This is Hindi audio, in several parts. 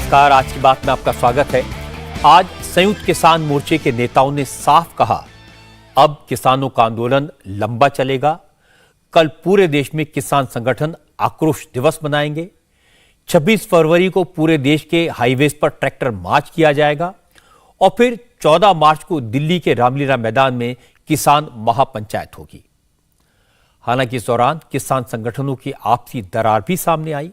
नमस्कार, आज की बात में आपका स्वागत है। आज संयुक्त किसान मोर्चे के नेताओं ने साफ कहा, अब किसानों का आंदोलन लंबा चलेगा। कल पूरे देश में किसान संगठन आक्रोश दिवस मनाएंगे। 26 फरवरी को पूरे देश के हाईवेज पर ट्रैक्टर मार्च किया जाएगा और फिर 14 मार्च को दिल्ली के रामलीला मैदान में किसान महापंचायत होगी। हालांकि इस दौरान किसान संगठनों की आपसी दरार भी सामने आई।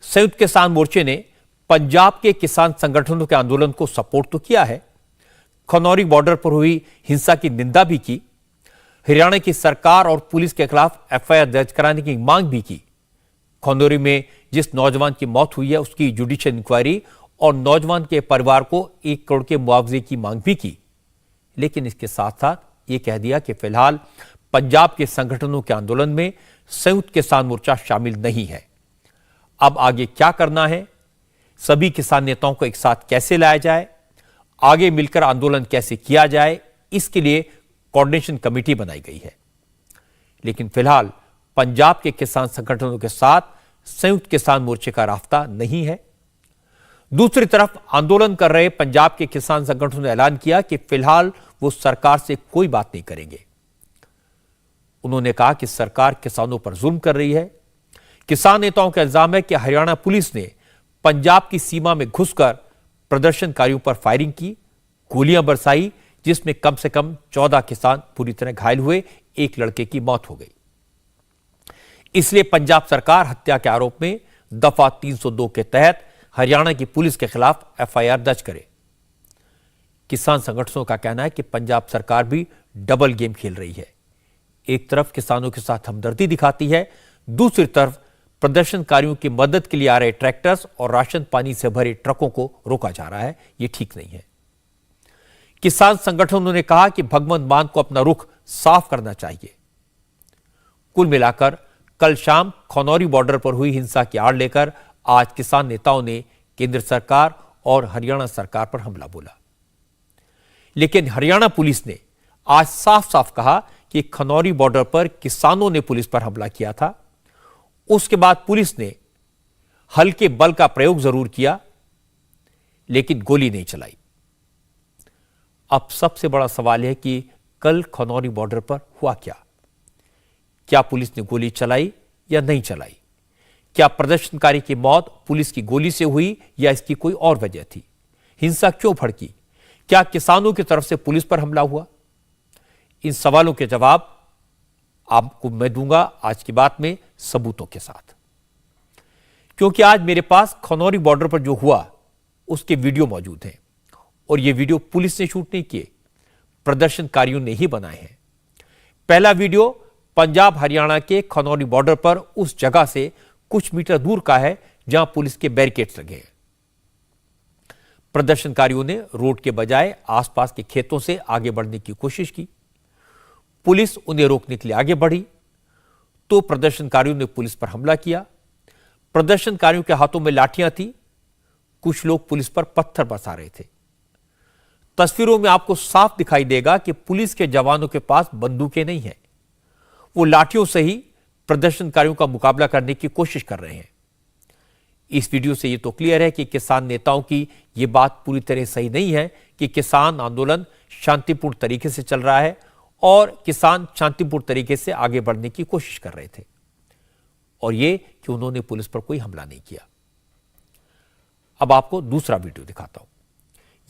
संयुक्त किसान मोर्चे ने पंजाब के किसान संगठनों के आंदोलन को सपोर्ट तो किया है, खनौरी बॉर्डर पर हुई हिंसा की निंदा भी की, हरियाणा की सरकार और पुलिस के खिलाफ एफआईआर दर्ज कराने की मांग भी की। खनौरी में जिस नौजवान की मौत हुई है उसकी जुडिशियल इंक्वायरी और नौजवान के परिवार को 1 करोड़ के मुआवजे की मांग भी की। लेकिन इसके साथ साथ ये कह दिया कि फिलहाल पंजाब के संगठनों के आंदोलन में संयुक्त किसान मोर्चा शामिल नहीं है। अब आगे क्या करना है, सभी किसान नेताओं को एक साथ कैसे लाया जाए, आगे मिलकर आंदोलन कैसे किया जाए, इसके लिए कोऑर्डिनेशन कमेटी बनाई गई है। लेकिन फिलहाल पंजाब के किसान संगठनों के साथ संयुक्त किसान मोर्चे का रास्ता नहीं है। दूसरी तरफ आंदोलन कर रहे पंजाब के किसान संगठनों ने ऐलान किया कि फिलहाल वो सरकार से कोई बात नहीं करेंगे। उन्होंने कहा कि सरकार किसानों पर जुल्म कर रही है। किसान नेताओं का इल्जाम है कि हरियाणा पुलिस ने पंजाब की सीमा में घुसकर प्रदर्शनकारियों पर फायरिंग की, गोलियां बरसाई, जिसमें कम से कम 14 किसान पूरी तरह घायल हुए, एक लड़के की मौत हो गई। इसलिए पंजाब सरकार हत्या के आरोप में दफा 302 के तहत हरियाणा की पुलिस के खिलाफ एफआईआर दर्ज करे। किसान संगठनों का कहना है कि पंजाब सरकार भी डबल गेम खेल रही है। एक तरफ किसानों के साथ हमदर्दी दिखाती है, दूसरी तरफ प्रदर्शनकारियों की मदद के लिए आ रहे ट्रैक्टर्स और राशन पानी से भरे ट्रकों को रोका जा रहा है। यह ठीक नहीं है। किसान संगठनों ने कहा कि भगवंत मान को अपना रुख साफ करना चाहिए। कुल मिलाकर कल शाम खनौरी बॉर्डर पर हुई हिंसा की आड़ लेकर आज किसान नेताओं ने केंद्र सरकार और हरियाणा सरकार पर हमला बोला। लेकिन हरियाणा पुलिस ने आज साफ साफ कहा कि खनौरी बॉर्डर पर किसानों ने पुलिस पर हमला किया था। उसके बाद पुलिस ने हल्के बल का प्रयोग जरूर किया, लेकिन गोली नहीं चलाई। अब सबसे बड़ा सवाल है कि कल खनौरी बॉर्डर पर हुआ क्या? क्या पुलिस ने गोली चलाई या नहीं चलाई? क्या प्रदर्शनकारी की मौत पुलिस की गोली से हुई या इसकी कोई और वजह थी? हिंसा क्यों भड़की? क्या किसानों की तरफ से पुलिस पर हमला हुआ? इन सवालों के जवाब आपको मैं दूंगा आज की बात में सबूतों के साथ, क्योंकि आज मेरे पास खनौरी बॉर्डर पर जो हुआ उसके वीडियो मौजूद हैं और ये वीडियो पुलिस ने शूट नहीं किए, प्रदर्शनकारियों ने ही बनाए हैं। पहला वीडियो पंजाब हरियाणा के खनौरी बॉर्डर पर उस जगह से कुछ मीटर दूर का है जहां पुलिस के बैरिकेड्स लगे हैं। प्रदर्शनकारियों ने रोड के बजाय आसपास के खेतों से आगे बढ़ने की कोशिश की। पुलिस उन्हें रोकने के लिए आगे बढ़ी तो प्रदर्शनकारियों ने पुलिस पर हमला किया। प्रदर्शनकारियों के हाथों में लाठियां थी, कुछ लोग पुलिस पर पत्थर बरसा रहे थे। तस्वीरों में आपको साफ दिखाई देगा कि पुलिस के जवानों के पास बंदूकें नहीं हैं, वो लाठियों से ही प्रदर्शनकारियों का मुकाबला करने की कोशिश कर रहे हैं। इस वीडियो से यह तो क्लियर है कि किसान नेताओं की यह बात पूरी तरह सही नहीं है कि किसान आंदोलन शांतिपूर्ण तरीके से चल रहा है और किसान शांतिपूर्ण तरीके से आगे बढ़ने की कोशिश कर रहे थे, और यह कि उन्होंने पुलिस पर कोई हमला नहीं किया। अब आपको दूसरा वीडियो दिखाता हूं।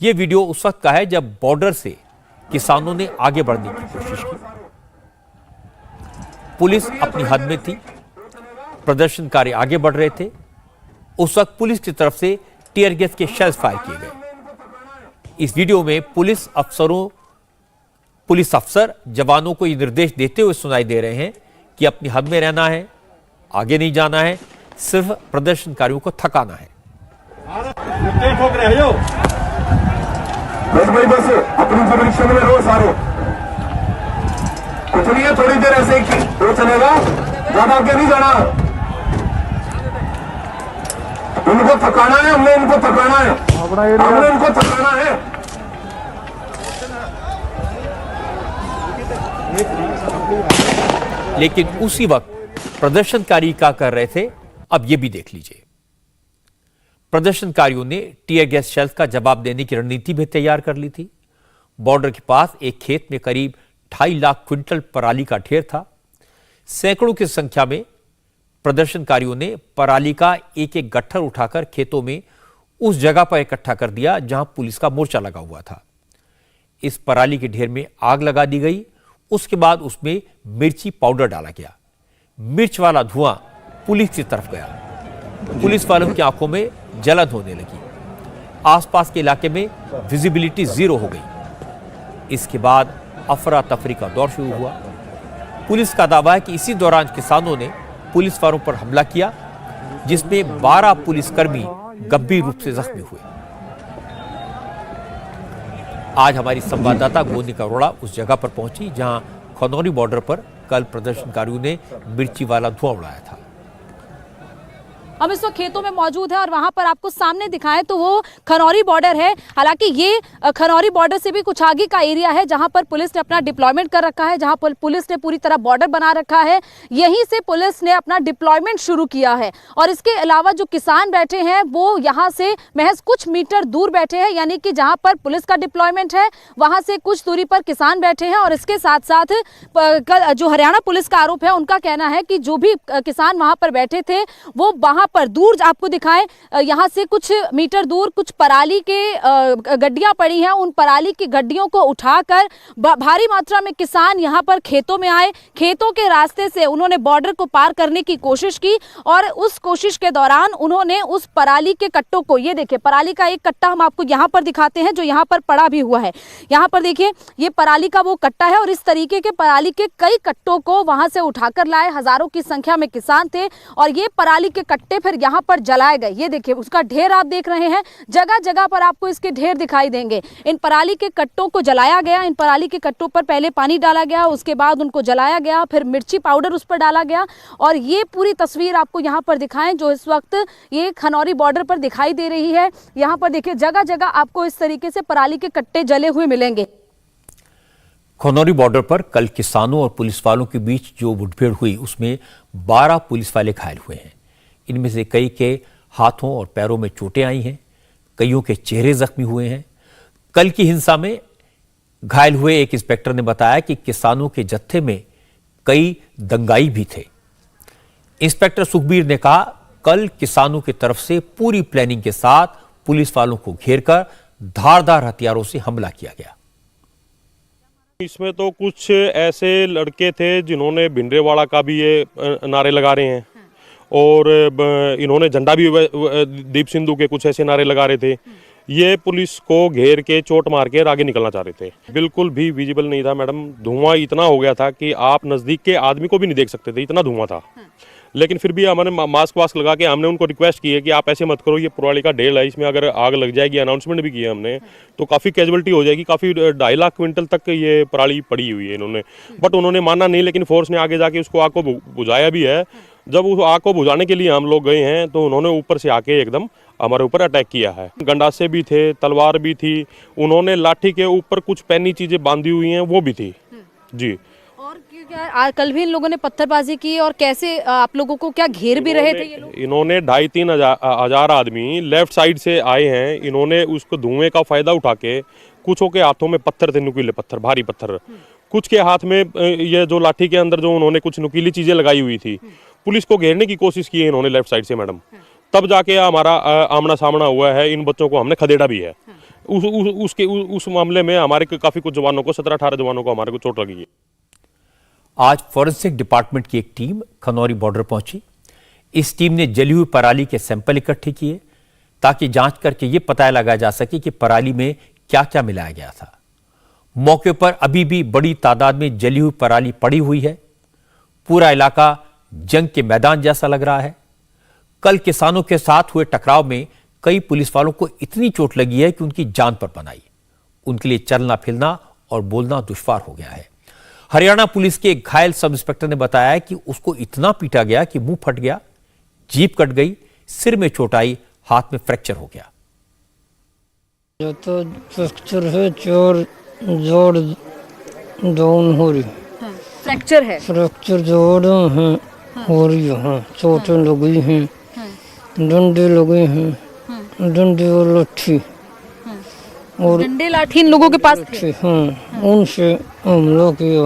यह वीडियो उस वक्त का है जब बॉर्डर से किसानों ने आगे बढ़ने की कोशिश की। पुलिस अपनी हद में थी, प्रदर्शनकारी आगे बढ़ रहे थे। उस वक्त पुलिस की तरफ से टीयर गैस के शेल्स फायर किए गए। इस वीडियो में पुलिस अफसर जवानों को ये निर्देश देते हुए सुनाई दे रहे हैं कि अपनी हद में रहना है, आगे नहीं जाना है, सिर्फ प्रदर्शनकारियों को थकाना है। बस अपनी रिक्शा में रहो सारे, कुछ नहीं है, थोड़ी देर ऐसे ही तो चलेगा, ज्यादा आगे नहीं जाना। उनको थकाना है, हमने उनको थकाना है, हमने उनको थकाना है। लेकिन उसी वक्त प्रदर्शनकारी क्या कर रहे थे, अब यह भी देख लीजिए। प्रदर्शनकारियों ने टीयर गैस शेल्स का जवाब देने की रणनीति भी तैयार कर ली थी। बॉर्डर के पास एक खेत में करीब 2.5 लाख क्विंटल पराली का ढेर था। सैकड़ों की संख्या में प्रदर्शनकारियों ने पराली का एक एक गट्ठर उठाकर खेतों में उस जगह पर इकट्ठा कर दिया जहां पुलिस का मोर्चा लगा हुआ था। इस पराली के ढेर में आग लगा दी गई। उसके बाद उसमें मिर्ची पाउडर डाला गया। मिर्च वाला धुआं पुलिस की तरफ गया। पुलिस वालों की आंखों में जलन होने लगी। आसपास के इलाके में विजिबिलिटी 0 हो गई। इसके बाद अफरा तफरी का दौर शुरू हुआ। पुलिस का दावा है कि इसी दौरान किसानों ने पुलिस वालों पर हमला किया, जिसमें 12 पुलिसकर्मी गंभीर रूप से जख्मी हुए। आज हमारी संवाददाता गोनिका अरोड़ा उस जगह पर पहुंची जहां खनौरी बॉर्डर पर कल प्रदर्शनकारियों ने मिर्ची वाला धुआं उड़ाया था। हम इस वक्त खेतों में मौजूद है और वहां पर आपको सामने दिखाएं तो वो खनौरी बॉर्डर है। हालांकि ये खनौरी बॉर्डर से भी कुछ आगे का एरिया है जहां पर पुलिस ने अपना डिप्लॉयमेंट कर रखा है, जहां पर पुलिस ने पूरी तरह बॉर्डर बना रखा है। यहीं से पुलिस ने अपना डिप्लॉयमेंट शुरू किया है। और इसके अलावा जो किसान बैठे हैं वो यहाँ से महज कुछ मीटर दूर बैठे हैं, यानी कि जहाँ पर पुलिस का डिप्लॉयमेंट है वहाँ से कुछ दूरी पर किसान बैठे हैं। और इसके साथ साथ जो हरियाणा पुलिस का आरोप है, उनका कहना है कि जो भी किसान वहाँ पर बैठे थे वो वहाँ पर दूर आपको दिखाएं, यहाँ से कुछ मीटर दूर कुछ पराली के गड्डियां पड़ी हैं। उन पराली की गड्डियों को उठाकर भारी मात्रा में किसान यहाँ पर खेतों में आए। खेतों के रास्ते से उन्होंने बॉर्डर को पार करने की कोशिश की और उस कोशिश के दौरान उन्होंने उस पराली के कट्टों को, ये देखिए पराली का एक कट्टा हम आपको यहाँ पर दिखाते हैं जो यहाँ पर पड़ा भी हुआ है। यहाँ पर देखिए ये पराली का वो कट्टा है और इस तरीके के पराली के कई कट्टों को वहां से उठाकर लाए। हजारों की संख्या में किसान थे और ये पराली के कट्टे फिर यहाँ पर जलाए गए। ये देखिए उसका ढेर आप देख रहे हैं, जगह जगह पर आपको इसके ढेर दिखाई देंगे। इन पराली के कट्टों को जलाया गया। इन पराली के कट्टों पर पहले पानी डाला गया, उसके बाद उनको जलाया गया, फिर मिर्ची पाउडर उस पर डाला गया। और ये पूरी तस्वीर आपको यहाँ पर दिखाएं जो इस वक्त ये खनौरी बॉर्डर पर दिखाई दे रही है। यहाँ पर देखिए जगह जगह आपको इस तरीके से पराली के कट्टे जले हुए मिलेंगे। खनौरी बॉर्डर पर कल किसानों और पुलिस वालों के बीच जो मुठभेड़ हुई उसमें 12 पुलिस वाले घायल हुए हैं। इनमें से कई के हाथों और पैरों में चोटें आई हैं, कईयों के चेहरे जख्मी हुए हैं। कल की हिंसा में घायल हुए एक इंस्पेक्टर ने बताया कि किसानों के जत्थे में कई दंगाई भी थे। इंस्पेक्टर सुखबीर ने कहा, कल किसानों की तरफ से पूरी प्लानिंग के साथ पुलिस वालों को घेरकर धारदार हथियारों से हमला किया गया। इसमें तो कुछ ऐसे लड़के थे जिन्होंने भिंडरेवाड़ा का भी ये नारे लगा रहे हैं और इन्होंने झंडा भी दीप सिंधु के कुछ ऐसे नारे लगा रहे थे। ये पुलिस को घेर के चोट मार के आगे निकलना चाह रहे थे। बिल्कुल भी विजिबल नहीं था मैडम। धुआं इतना हो गया था कि आप नजदीक के आदमी को भी नहीं देख सकते थे, इतना धुआं था। लेकिन फिर भी हमारे मास्क वास्क लगा के हमने उनको रिक्वेस्ट की है कि आप ऐसे मत करो, ये पराली का ढेर है, इसमें अगर आग लग जाएगी, अनाउंसमेंट भी किया हमने, तो काफ़ी कैजुअलिटी हो जाएगी। काफ़ी 2.5 लाख क्विंटल तक ये पराली पड़ी हुई है इन्होंने, बट उन्होंने माना नहीं। लेकिन फोर्स ने आगे जाके उसको आग को बुझाया भी है। जब उस आग को बुझाने के लिए हम लोग गए हैं तो उन्होंने ऊपर से आके एकदम हमारे ऊपर अटैक किया है। गंडासे भी थे, तलवार भी थी, उन्होंने लाठी के ऊपर कुछ पैनी चीजें बांधी हुई हैं वो भी थी जी। और क्या कल भी इन लोगों ने पत्थरबाजी की और कैसे आप लोगों को क्या घेर भी रहे थे ये लोग? इन्होंने 2.5-3 हजार आदमी लेफ्ट साइड से आए हैं। इन्होंने उसको धुएं का फायदा उठा के, कुछों के हाथों में पत्थर थे, नुकीले पत्थर, भारी पत्थर, कुछ के हाथ में ये जो लाठी के अंदर जो उन्होंने कुछ नुकीली चीजें लगाई हुई थी। पुलिस को घेरने की कोशिश की है इन्होंने लेफ्ट साइड से मैडम, तब जाके हमारा आमना सामना हुआ है। इन बच्चों को हमने खदेड़ा भी है। उस मामले में हमारे काफी कुछ जवानों को, 17-18 जवानों को हमारे को चोट लगी है। आज फॉरेंसिक डिपार्टमेंट की एक टीम खनौरी बॉर्डर पहुंची। इस टीम ने जली हुई पराली के सैंपल इकट्ठे किए ताकि जांच करके यह पता लगाया जा सके कि पराली में क्या क्या मिलाया गया था। मौके पर अभी भी बड़ी तादाद में जली हुई पराली पड़ी हुई है। पूरा इलाका जंग के मैदान जैसा लग रहा है। कल किसानों के साथ हुए टकराव में कई पुलिस वालों को इतनी चोट लगी है कि उनकी जान पर बनाई। उनके लिए चलना फिरना और बोलना दुश्वार हो गया है। हरियाणा पुलिस के एक घायल सब इंस्पेक्टर ने बताया कि उसको इतना पीटा गया कि मुंह फट गया, जीभ कट गई, सिर में चोट आई, हाथ में फ्रैक्चर हो गया। जो तो फ्रैक्चर है, चोर जोड़ डाउन हो रही, फ्रैक्चर है, फ्रैक्चर जोड़ है हो रही है, चोटें लगी हैं, डंडे लगे हैं, डंडे और लाठी और डंडे लाठी इन लोगों के पास थे। हाँ, उनसे हमला किया।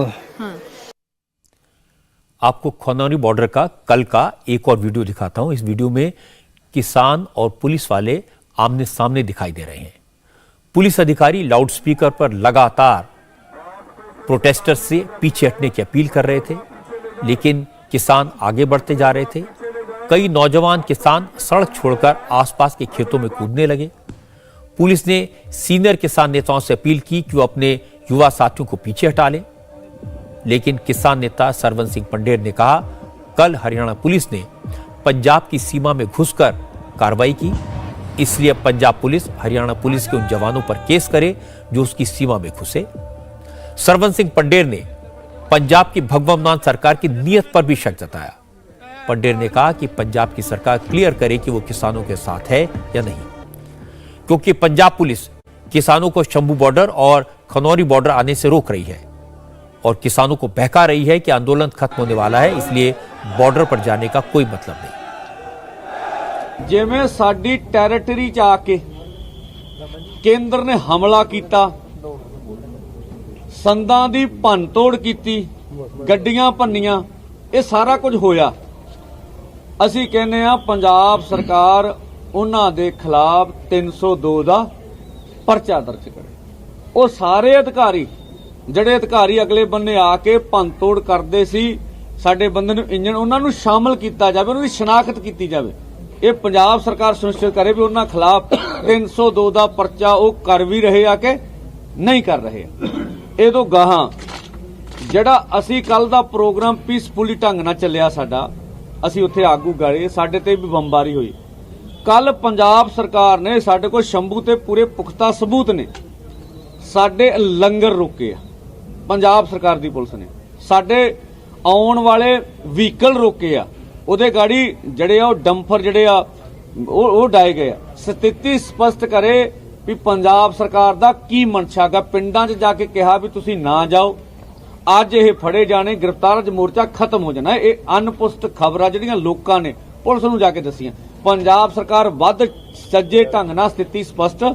आपको खनौरी बॉर्डर का कल का एक और वीडियो दिखाता हूं। इस वीडियो में किसान और पुलिस वाले आमने सामने दिखाई दे रहे हैं। पुलिस अधिकारी लाउडस्पीकर पर लगातार प्रोटेस्टर्स से पीछे हटने की अपील कर रहे थे, लेकिन किसान आगे बढ़ते जा रहे थे। कई नौजवान किसान सड़क छोड़कर आसपास के खेतों में कूदने लगे। पुलिस ने सीनियर किसान नेताओं से अपील की कि वो अपने युवा साथियों को पीछे हटा लें, लेकिन किसान नेता सरवन सिंह पंडेर ने कहा, कल हरियाणा पुलिस ने पंजाब की सीमा में घुसकर कार्रवाई की, इसलिए पंजाब पुलिस हरियाणा पुलिस के उन जवानों पर केस करे जो उसकी सीमा में घुसे। सरवन सिंह पंडेर ने पंजाब की भगवंत मान सरकार की नीयत पर भी शक जताया। पंडेर ने कहा कि पंजाब की सरकार क्लियर करे कि वो किसानों के साथ है या नहीं, क्योंकि पंजाब पुलिस किसानों को शंभू बॉर्डर और खनौरी बॉर्डर आने से रोक रही है और किसानों को बहका रही है कि आंदोलन खत्म होने वाला है, इसलिए बॉर्डर पर जाने का कोई मतलब नहीं। जिवें साडी टैरेटरी च आके केंद्र ने हमला किया, संदां दी भन्न तोड़ की, गड्डियां भन्नियां, ये सारा कुछ होया। असीं कहने आ पंजाब सरकार उन्हां दे खिलाफ 302 दा परचा दर्ज करे। वो सारे अधिकारी ਜਿਹੜੇ ਅਧਿਕਾਰੀ ਅਗਲੇ ਬੰਨੇ ਆ ਕੇ ਭੰਨਤੋੜ ਕਰਦੇ ਸੀ, ਸਾਡੇ ਬੰਦੇ ਨੂੰ ਇੰਜਣ ਉਹਨਾਂ ਨੂੰ ਸ਼ਾਮਲ ਕੀਤਾ ਜਾਵੇ, ਉਹਨਾਂ ਦੀ ਸ਼ਨਾਖਤ ਕੀਤੀ ਜਾਵੇ। ਇਹ ਪੰਜਾਬ ਸਰਕਾਰ ਸੁਨਿਸ਼ਚਿਤ ਕਰੇ ਵੀ ਉਹਨਾਂ ਖਿਲਾਫ 302 ਦਾ ਪਰਚਾ ਉਹ ਕਰ ਵੀ ਰਹੇ ਆ ਕਿ ਨਹੀਂ ਕਰ ਰਹੇ। ਇਹ ਤੋਂ ਗਾਹਾਂ ਜਿਹੜਾ ਅਸੀਂ ਕੱਲ ਦਾ ਪ੍ਰੋਗਰਾਮ ਪੀਸਫੁਲੀ ਢੰਗ ਨਾਲ ਚੱਲਿਆ ਸਾਡਾ, ਅਸੀਂ ਉੱਥੇ ਆਗੂ ਗਏ, ਸਾਡੇ ਤੇ ਵੀ ਬੰਬਾਰੀ ਹੋਈ। ਕੱਲ ਪੰਜਾਬ ਸਰਕਾਰ ਨੇ ਸਾਡੇ ਕੋਲ ਸ਼ੰਭੂ ਤੇ ਪੂਰੇ ਪੁਖਤਾ ਸਬੂਤ ਨੇ, ਸਾਡੇ ਲੰਗਰ ਰੋਕੇ ਆ पंजाब सरकार दी पुलिस ने, साडे आउण वाले व्हीकल रोके आ, उहदे गाड़ी जड़े आ डंपर जड़े आ वो डाए गए। स्थिति स्पष्ट करे भी पंजाब सरकार दा की मनशा गा। पिंडां 'च जाके कहा भी तुसीं ना जाओ, अज ये फड़े जाने, गिरफ्तार मोर्चा खत्म हो जाना। ये अनपुष्ट खबरां जिहड़ियां लोकां ने पुलिस नूं जाके दसियां। पंजाब सरकार वध सज्जे ढंग नाल स्थिति स्पष्ट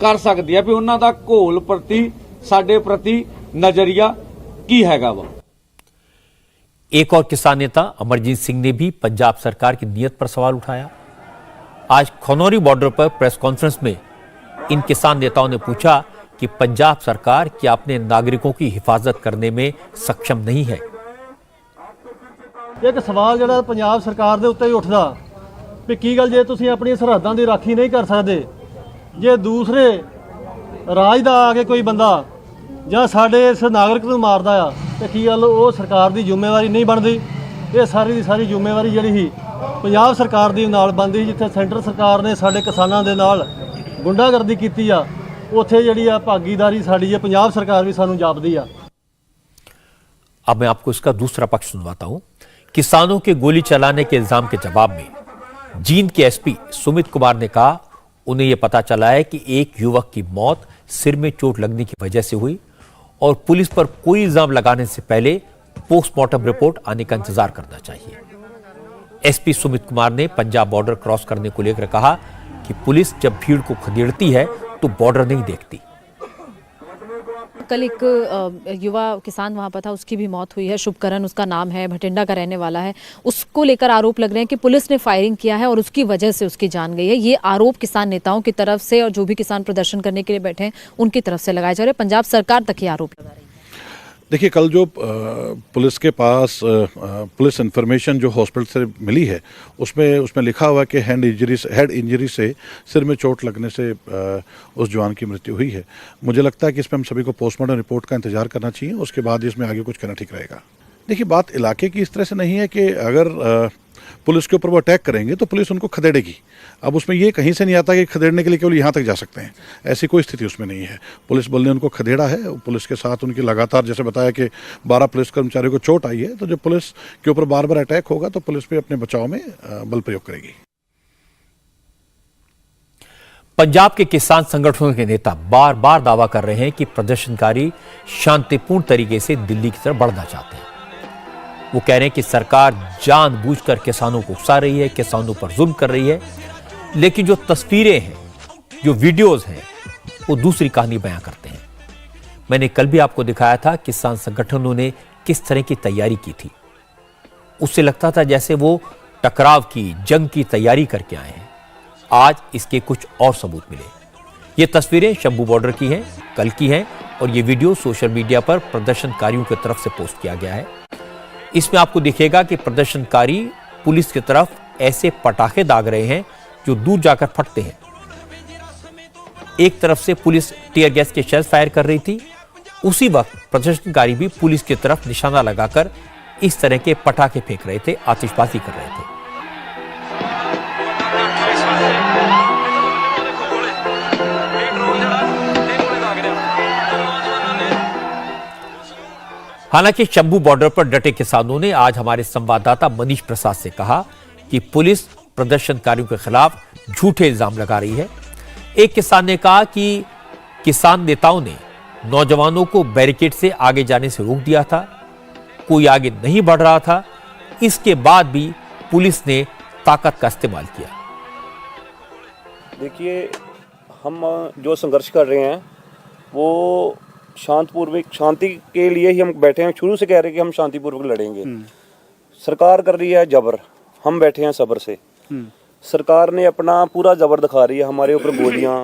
कर सकदी है भी उन्हां दा घोल प्रति साडे प्रति नजरिया की हैगा वो। एक और किसान नेता अमरजीत सिंह ने भी पंजाब सरकार की नीयत पर सवाल उठाया। आज खनौरी बॉर्डर पर प्रेस कॉन्फ्रेंस में इन किसान नेताओं ने पूछा कि पंजाब सरकार क्या अपने नागरिकों की हिफाजत करने में सक्षम नहीं है। एक सवाल जिहड़ा पंजाब सरकार दे उत्ते ही उठदा भी की गल जे तुसीं अपनी सरहदां दी राखी नहीं कर सकदे, जे दूसरे राज दा आके कोई बंदा ਜਾਂ ਸਾਡੇ ਇਸ ਨਾਗਰਿਕ ਨੂੰ ਮਾਰਦਾ ਆ ਤੇ ਕੀ ਗੱਲ ਉਹ ਸਰਕਾਰ ਦੀ ਜ਼ਿੰਮੇਵਾਰੀ ਨਹੀਂ ਬਣਦੀ। ਇਹ ਸਾਰੀ ਦੀ ਸਾਰੀ ਜ਼ਿੰਮੇਵਾਰੀ ਜਿਹੜੀ ਸੀ ਪੰਜਾਬ ਸਰਕਾਰ ਦੀ ਨਾਲ ਬਣਦੀ। ਜਿੱਥੇ ਸੈਂਟਰ ਸਰਕਾਰ ਨੇ ਸਾਡੇ ਕਿਸਾਨਾਂ ਦੇ ਨਾਲ ਗੁੰਡਾਗਰਦੀ ਕੀਤੀ ਆ, ਉੱਥੇ ਜਿਹੜੀ ਆ ਭਾਗੀਦਾਰੀ ਸਾਡੀ ਹੈ ਪੰਜਾਬ ਸਰਕਾਰ ਵੀ ਸਾਨੂੰ ਜਾਪਦੀ ਆ। अब मैं आपको इसका दूसरा पक्ष सुनवाता हूं। किसानों के गोली चलाने के इल्जाम के जवाब में जींद के एसपी सुमित कुमार ने कहा, उन्हें यह पता चला है कि एक युवक की मौत सिर में चोट लगने की वजह से हुई और पुलिस पर कोई इल्जाम लगाने से पहले पोस्टमार्टम रिपोर्ट आने का इंतजार करना चाहिए। एसपी सुमित कुमार ने पंजाब बॉर्डर क्रॉस करने को लेकर कहा कि पुलिस जब भीड़ को खदेड़ती है तो बॉर्डर नहीं देखती। कल एक युवा किसान वहां पर था, उसकी भी मौत हुई है। शुभकरण उसका नाम है, भटिंडा का रहने वाला है। उसको लेकर आरोप लग रहे हैं कि पुलिस ने फायरिंग किया है और उसकी वजह से उसकी जान गई है। ये आरोप किसान नेताओं की तरफ से और जो भी किसान प्रदर्शन करने के लिए बैठे हैं उनकी तरफ से लगाए जा रहे हैं। पंजाब सरकार तक ये आरोप लगा रही है। देखिए, कल जो पुलिस के पास पुलिस इन्फॉर्मेशन जो हॉस्पिटल से मिली है उसमें लिखा हुआ है कि हेड इंजरी से सिर में चोट लगने से उस जवान की मृत्यु हुई है। मुझे लगता है कि इसमें हम सभी को पोस्टमार्टम रिपोर्ट का इंतजार करना चाहिए, उसके बाद इसमें आगे कुछ करना ठीक रहेगा। देखिए, बात इलाके की इस तरह से नहीं है कि अगर पुलिस के ऊपर वो अटैक करेंगे तो पुलिस उनको खदेड़ेगी। अब उसमें ये कहीं से नहीं आता कि खदेड़ने के लिए केवल यहाँ तक जा सकते हैं, ऐसी कोई स्थिति उसमें नहीं है। पुलिस बल ने उनको खदेड़ा है, पुलिस के साथ उनकी लगातार, जैसे बताया कि 12 पुलिस कर्मचारियों को चोट आई है, तो जब पुलिस के ऊपर बार बार अटैक होगा तो पुलिस भी अपने बचाव में बल प्रयोग करेगी। पंजाब के किसान संगठनों के नेता बार बार दावा कर रहे हैं कि प्रदर्शनकारी शांतिपूर्ण तरीके से दिल्ली की तरफ बढ़ना चाहते हैं। वो कह रहे हैं कि सरकार जानबूझकर किसानों को उकसा रही है, किसानों पर जुल्म कर रही है। लेकिन जो तस्वीरें हैं जो वीडियोज हैं वो दूसरी कहानी बयां करते हैं। मैंने कल भी आपको दिखाया था किसान संगठनों ने किस तरह की तैयारी की थी। उससे लगता था जैसे वो टकराव की, जंग की तैयारी करके आए हैं। आज इसके कुछ और सबूत मिले। ये तस्वीरें शंभू बॉर्डर की हैं, कल की हैं, और ये वीडियो सोशल मीडिया पर प्रदर्शनकारियों की तरफ से पोस्ट किया गया है। इसमें आपको दिखेगा कि प्रदर्शनकारी पुलिस की तरफ ऐसे पटाखे दाग रहे हैं जो दूर जाकर फटते हैं। एक तरफ से पुलिस टीयर गैस के शेल फायर कर रही थी, उसी वक्त प्रदर्शनकारी भी पुलिस की तरफ निशाना लगाकर इस तरह के पटाखे फेंक रहे थे, आतिशबाजी कर रहे थे। हालांकि शंभू बॉर्डर पर डटे किसानों ने आज हमारे संवाददाता मनीष प्रसाद से कहा कि पुलिस प्रदर्शनकारियों के खिलाफ झूठे इल्जाम लगा रही है। एक किसान ने कहा कि किसान नेताओं ने नौजवानों को बैरिकेड से आगे जाने से रोक दिया था, कोई आगे नहीं बढ़ रहा था, इसके बाद भी पुलिस ने ताकत का इस्तेमाल किया। देखिए, हम जो संघर्ष कर रहे हैं वो शांति के लिए ही हम बैठे हैं। शुरू से कह रहे हैं कि हम शांतिपूर्वक लड़ेंगे। सरकार कर रही है जबर, हम बैठे हैं सब्र से। सरकार ने अपना पूरा जबर दिखा रही है, हमारे ऊपर गोलियां,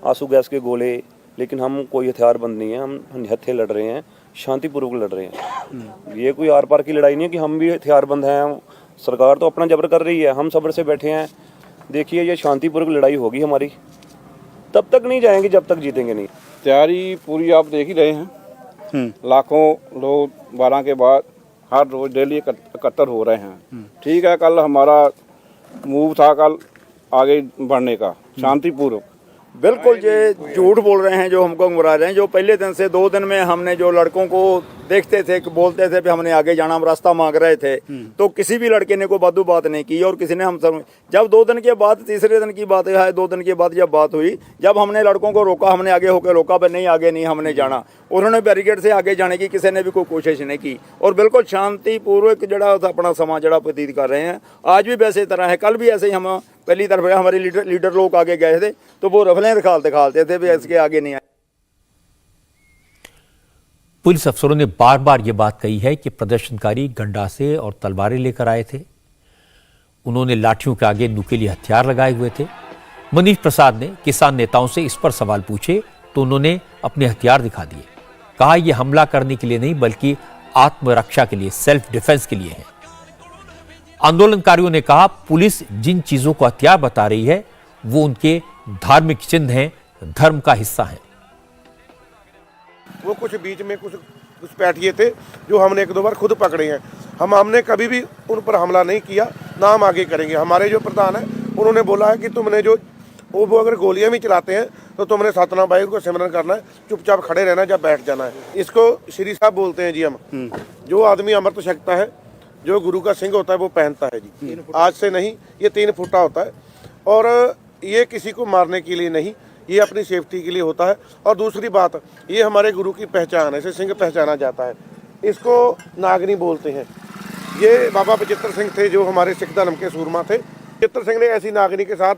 आंसू गैस के गोले, लेकिन हम कोई हथियारबंद नहीं है। हम निहत्थे लड़ रहे हैं, शांतिपूर्वक लड़ रहे हैं। ये कोई आर पार की लड़ाई नहीं है कि हम भी हथियारबंद हैं। सरकार तो अपना जबर कर रही है, हम सब्र से बैठे हैं। देखिए, ये शांतिपूर्वक लड़ाई होगी हमारी, तब तक नहीं जाएंगे जब तक जीतेंगे नहीं। तैयारी पूरी आप देख ही रहे हैं। लाखों लोग 12 के बाद हर रोज डेली इकट्ठा हो रहे हैं। ठीक है, कल हमारा मूव था कल आगे बढ़ने का शांतिपूर्वक। बिल्कुल, ये झूठ बोल रहे हैं जो हमको गुमराह रहे हैं। जो पहले दिन से 2 दिन में हमने जो लड़कों को देखते थे कि बोलते थे कि हमने आगे जाना, हम रास्ता मांग रहे थे, तो किसी भी लड़के ने कोई बातू बात नहीं की। और किसी ने हम सब जब 2 दिन के बाद, तीसरे दिन की बात है, 2 दिन के बाद जब बात हुई, जब हमने लड़कों को रोका, हमने आगे होकर रोका, पर नहीं आगे नहीं हमने जाना। उन्होंने बैरिकेड से आगे जाने की किसी ने भी कोई कोशिश नहीं की और बिल्कुल शांतिपूर्वक जड़ा अपना समा जड़ा व्यतीत कर रहे हैं। आज भी वैसे तरह है, कल भी ऐसे ही हम पहली तरफ हमारे लीडर लोग आगे गए थे तो वो रफलें दिखाते थे भी इसके आगे नहीं आए। पुलिस अफसरों ने बार बार यह बात कही है कि प्रदर्शनकारी गंडासे और तलवारें लेकर आए थे। उन्होंने लाठियों के आगे नुकीले हथियार लगाए हुए थे। मनीष प्रसाद ने किसान नेताओं से इस पर सवाल पूछे तो उन्होंने अपने हथियार दिखा दिए। कहा यह हमला करने के लिए नहीं बल्कि आत्मरक्षा के लिए, सेल्फ डिफेंस के लिए है। आंदोलनकारियों ने कहा पुलिस जिन चीजों को हथियार बता रही है वो उनके धार्मिक चिन्ह हैं, धर्म का हिस्सा है। वो कुछ बीच में कुछ बैठिए थे जो हमने 1-2 बार खुद पकड़े हैं। हमने कभी भी उन पर हमला नहीं किया, ना हम आगे करेंगे। हमारे जो प्रधान है उन्होंने बोला है कि तुमने जो वो अगर गोलियां भी चलाते हैं तो तुमने सतनाम भाई को सिमरन करना है, चुपचाप खड़े रहना, जब बैठ जाना है। इसको श्री साहब बोलते हैं जी। हम जो आदमी अमृत छकता है, जो गुरु का सिंह होता है वो पहनता है जी। आज से नहीं, ये 3 फुटा होता है और ये किसी को मारने के लिए नहीं, ये अपनी सेफ्टी के लिए होता है। और दूसरी बात, ये हमारे गुरु की पहचान है, इसे सिंह पहचाना जाता है। इसको नागनी बोलते हैं। ये बाबा बचित्र सिंह थे जो हमारे सिख धर्म के सूरमा थे। बचित्र सिंह ने ऐसी नागनी के साथ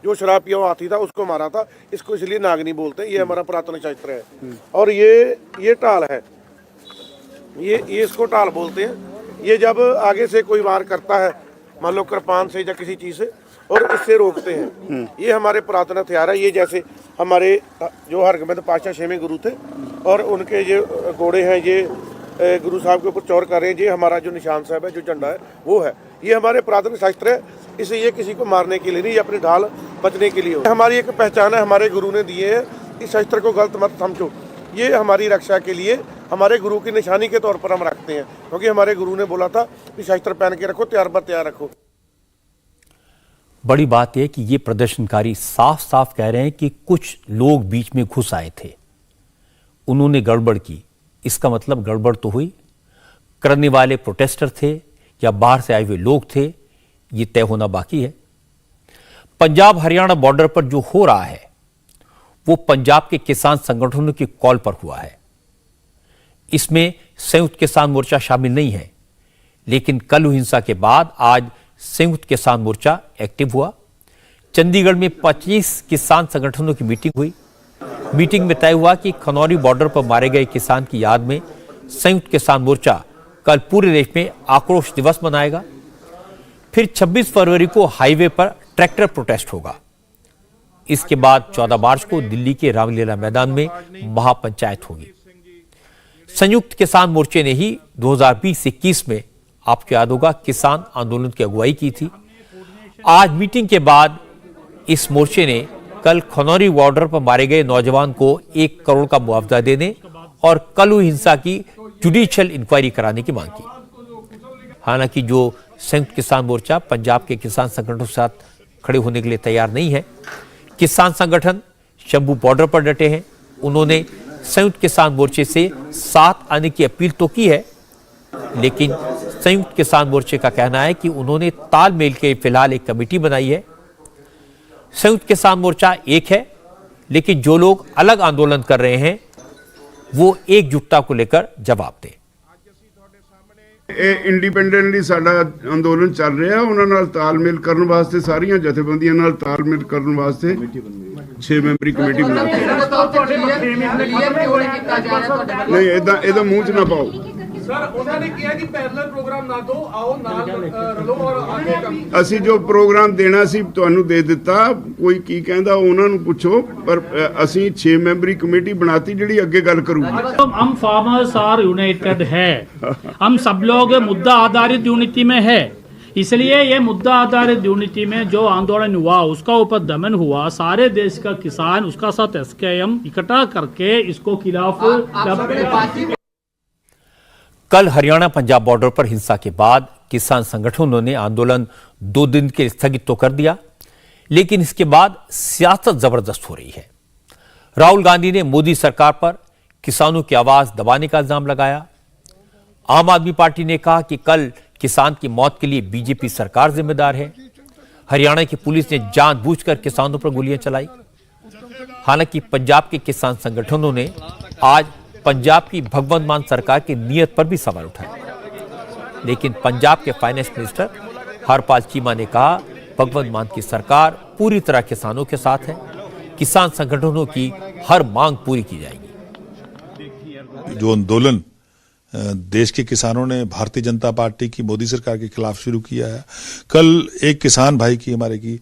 जो शराब पिया हाथी था उसको मारा था, इसको इसलिए नागनी बोलते हैं। ये हमारा पुरातन शास्त्र है। और ये ढाल है, ये इसको ढाल बोलते हैं। ये जब आगे से कोई वार करता है, मान लो कृपान से या किसी चीज से, और इससे रोकते हैं। ये हमारे पुरातन हथियार है। ये जैसे हमारे जो हरगोबिंद पातशाह 6वें गुरु थे और उनके ये घोड़े हैं, ये गुरु साहब के ऊपर चौर कर रहे हैं। ये हमारा जो निशान साहब है, जो झंडा है वो है। ये हमारे पुरातन शास्त्र है। इसे ये किसी को मारने के लिए नहीं, ये अपनी ढाल बचने के लिए। हमारी एक पहचान है, हमारे गुरु ने दिए है। इस शास्त्र को गलत मत समझो, ये हमारी रक्षा के लिए हमारे गुरु की निशानी के तौर पर हम रखते हैं, क्योंकि हमारे गुरु ने बोला था कि शास्त्र पहन के रखो, तैयार बर तैयार रखो। बड़ी बात यह कि ये प्रदर्शनकारी साफ साफ कह रहे हैं कि कुछ लोग बीच में घुस आए थे, उन्होंने गड़बड़ की। इसका मतलब गड़बड़ तो हुई। करने वाले प्रोटेस्टर थे या बाहर से आए हुए लोग थे, ये तय होना बाकी है। पंजाब हरियाणा बॉर्डर पर जो हो रहा है वो पंजाब के किसान संगठनों की कॉल पर हुआ है। इसमें संयुक्त किसान मोर्चा शामिल नहीं है, लेकिन कल हुई हिंसा के बाद आज संयुक्त किसान मोर्चा एक्टिव हुआ। चंडीगढ़ में 25 किसान संगठनों की मीटिंग हुई। मीटिंग में तय हुआ कि खनौरी बॉर्डर पर मारे गए किसान की याद में संयुक्त किसान मोर्चा कल पूरे देश में आक्रोश दिवस मनाएगा। फिर 26 फरवरी को हाईवे पर ट्रैक्टर प्रोटेस्ट होगा। इसके बाद 14 मार्च को दिल्ली के रामलीला मैदान में महापंचायत होगी। संयुक्त किसान मोर्चे ने ही 2020-21 में, आपको याद होगा, किसान आंदोलन की अगुवाई की थी। आज मीटिंग के बाद इस मोर्चे ने कल खनौरी बॉर्डर पर मारे गए नौजवान को 1 करोड़ का मुआवजा देने और कल हुई हिंसा की जुडिशियल इंक्वायरी कराने की मांग की। हालांकि जो संयुक्त किसान मोर्चा पंजाब के किसान संगठनों के साथ खड़े होने के लिए तैयार नहीं है, किसान संगठन शंभू बॉर्डर पर डटे हैं। उन्होंने संयुक्त किसान मोर्चे से साथ आने की अपील तो की है, लेकिन संयुक्त किसान मोर्चे का कहना है कि उन्होंने तालमेल के फिलहाल एक कमेटी बनाई है। संयुक्त किसान मोर्चा एक है, लेकिन जो लोग अलग आंदोलन कर रहे हैं वो एकजुटता को लेकर जवाब दें। ਇਹ ਇੰਡੀਪੈਂਡੈਂਟਲੀ ਸਾਡਾ ਅੰਦੋਲਨ ਚੱਲ ਰਿਹਾ, ਉਹਨਾਂ ਨਾਲ ਤਾਲਮੇਲ ਕਰਨ ਵਾਸਤੇ ਸਾਰੀਆਂ ਜਥੇਬੰਦੀਆਂ ਨਾਲ ਤਾਲਮੇਲ ਕਰਨ ਵਾਸਤੇ 6 ਮੈਂਬਰੀ ਕਮੇਟੀ ਬਣਾ ਕੇ ਨਹੀਂ ਇਹਦਾ ਮੂੰਹ 'ਚ ਨਾ ਪਾਓ। ਸਰ ਉਹਨਾਂ ਨੇ ਕਿਹਾ ਕਿ ਪੈਰਲਲ ਪ੍ਰੋਗਰਾਮ ਨਾ ਦੋ, ਆਓ ਨਾਲ ਰਲੋ ਔਰ ਆਗੇ ਕੰਮ। ਅਸੀਂ ਜੋ ਪ੍ਰੋਗਰਾਮ ਦੇਣਾ ਸੀ ਤੁਹਾਨੂੰ ਦੇ ਦਿੱਤਾ, ਕੋਈ ਕੀ ਕਹਿੰਦਾ ਉਹਨਾਂ ਨੂੰ ਪੁੱਛੋ, ਪਰ ਅਸੀਂ 6 ਮੈਂਬਰੀ ਕਮੇਟੀ ਬਣਾਤੀ ਜਿਹੜੀ ਅੱਗੇ ਗੱਲ ਕਰੂਗੀ। हम फार्मर्स आर यूनाइटेड है, हम सब लोग मुद्दा आधारित यूनिटी में है, इसलिए ये मुद्दा आधारित यूनिटी में जो आंदोलन हुआ उसका ऊपर दमन हुआ, सारे देश का किसान उसका साथ SKM इकट्ठा करके इसको खिलाफ। कल हरियाणा पंजाब बॉर्डर पर हिंसा के बाद किसान संगठनों ने आंदोलन 2 दिन के स्थगित तो कर दिया, लेकिन इसके बाद सियासत जबरदस्त हो रही है। राहुल गांधी ने मोदी सरकार पर किसानों की आवाज दबाने का इल्जाम लगाया। आम आदमी पार्टी ने कहा कि कल किसान की मौत के लिए बीजेपी सरकार जिम्मेदार है। हरियाणा की पुलिस ने जानबूझकर किसानों पर गोलियां चलाई। हालांकि पंजाब के किसान संगठनों ने आज पंजाब की भगवंत मान सरकार की नीयत पर भी सवाल उठाए, लेकिन पंजाब के फाइनेंस मिनिस्टर हरपाल चीमा ने कहा भगवंत मान की सरकार पूरी तरह किसानों के साथ है, किसान संगठनों की हर मांग पूरी की जाएगी। जो आंदोलन देश के किसानों ने भारतीय जनता पार्टी की मोदी सरकार के खिलाफ शुरू किया है, कल एक किसान भाई की हमारे की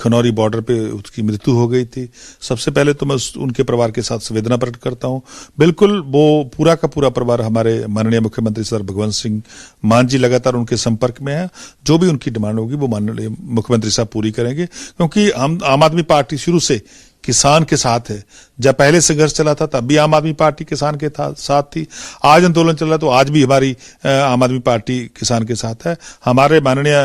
खनौरी बॉर्डर पे उसकी मृत्यु हो गई थी। सबसे पहले तो मैं उनके परिवार के साथ संवेदना प्रकट करता हूं। बिल्कुल वो पूरा का पूरा परिवार हमारे माननीय मुख्यमंत्री सर भगवंत सिंह मान जी लगातार उनके संपर्क में है। जो भी उनकी डिमांड होगी वो माननीय मुख्यमंत्री साहब पूरी करेंगे, क्योंकि हम आम आदमी पार्टी शुरू से किसान के साथ है। जब पहले संघर्ष चला था तब भी आम आदमी पार्टी किसान के साथ थी, आज आंदोलन चल रहा है तो आज भी हमारी आम आदमी पार्टी किसान के साथ है। हमारे माननीय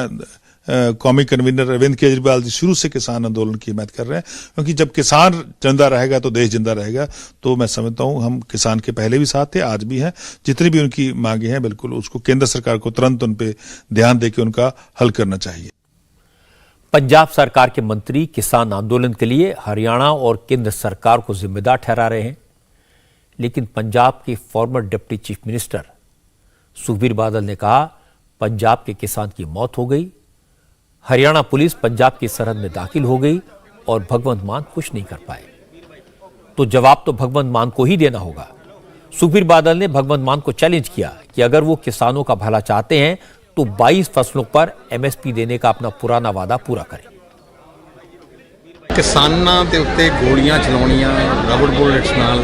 कौमी कन्वीनर अरविंद केजरीवाल जी शुरू से किसान आंदोलन की हिमायत कर रहे हैं, क्योंकि जब किसान जिंदा रहेगा तो देश जिंदा रहेगा। तो मैं समझता हूं हम किसान के पहले भी साथ थे, आज भी हैं। जितनी भी उनकी मांगे हैं बिल्कुल उसको केंद्र सरकार को तुरंत उन पे ध्यान देकर उनका हल करना चाहिए। पंजाब सरकार के मंत्री किसान आंदोलन के लिए हरियाणा और केंद्र सरकार को जिम्मेदार ठहरा रहे हैं, लेकिन पंजाब के farmer deputy chief minister Sukhbir Badal ने कहा पंजाब के किसान की मौत हो गई, हरियाणा पुलिस पंजाब की सरहद में दाखिल हो गई और भगवंत मान कुछ नहीं कर पाए। तो जवाब तो भगवंत मान को ही देना होगा। सुखबीर बादल ने भगवंत मान को चैलेंज किया कि अगर वो किसानों का भला चाहते हैं तो 22 फसलों पर MSP देने का अपना पुराना वादा पूरा करें। किसानां दे उत्ते गोलियां चलाउणियां रबड़ बुलेट्स नाल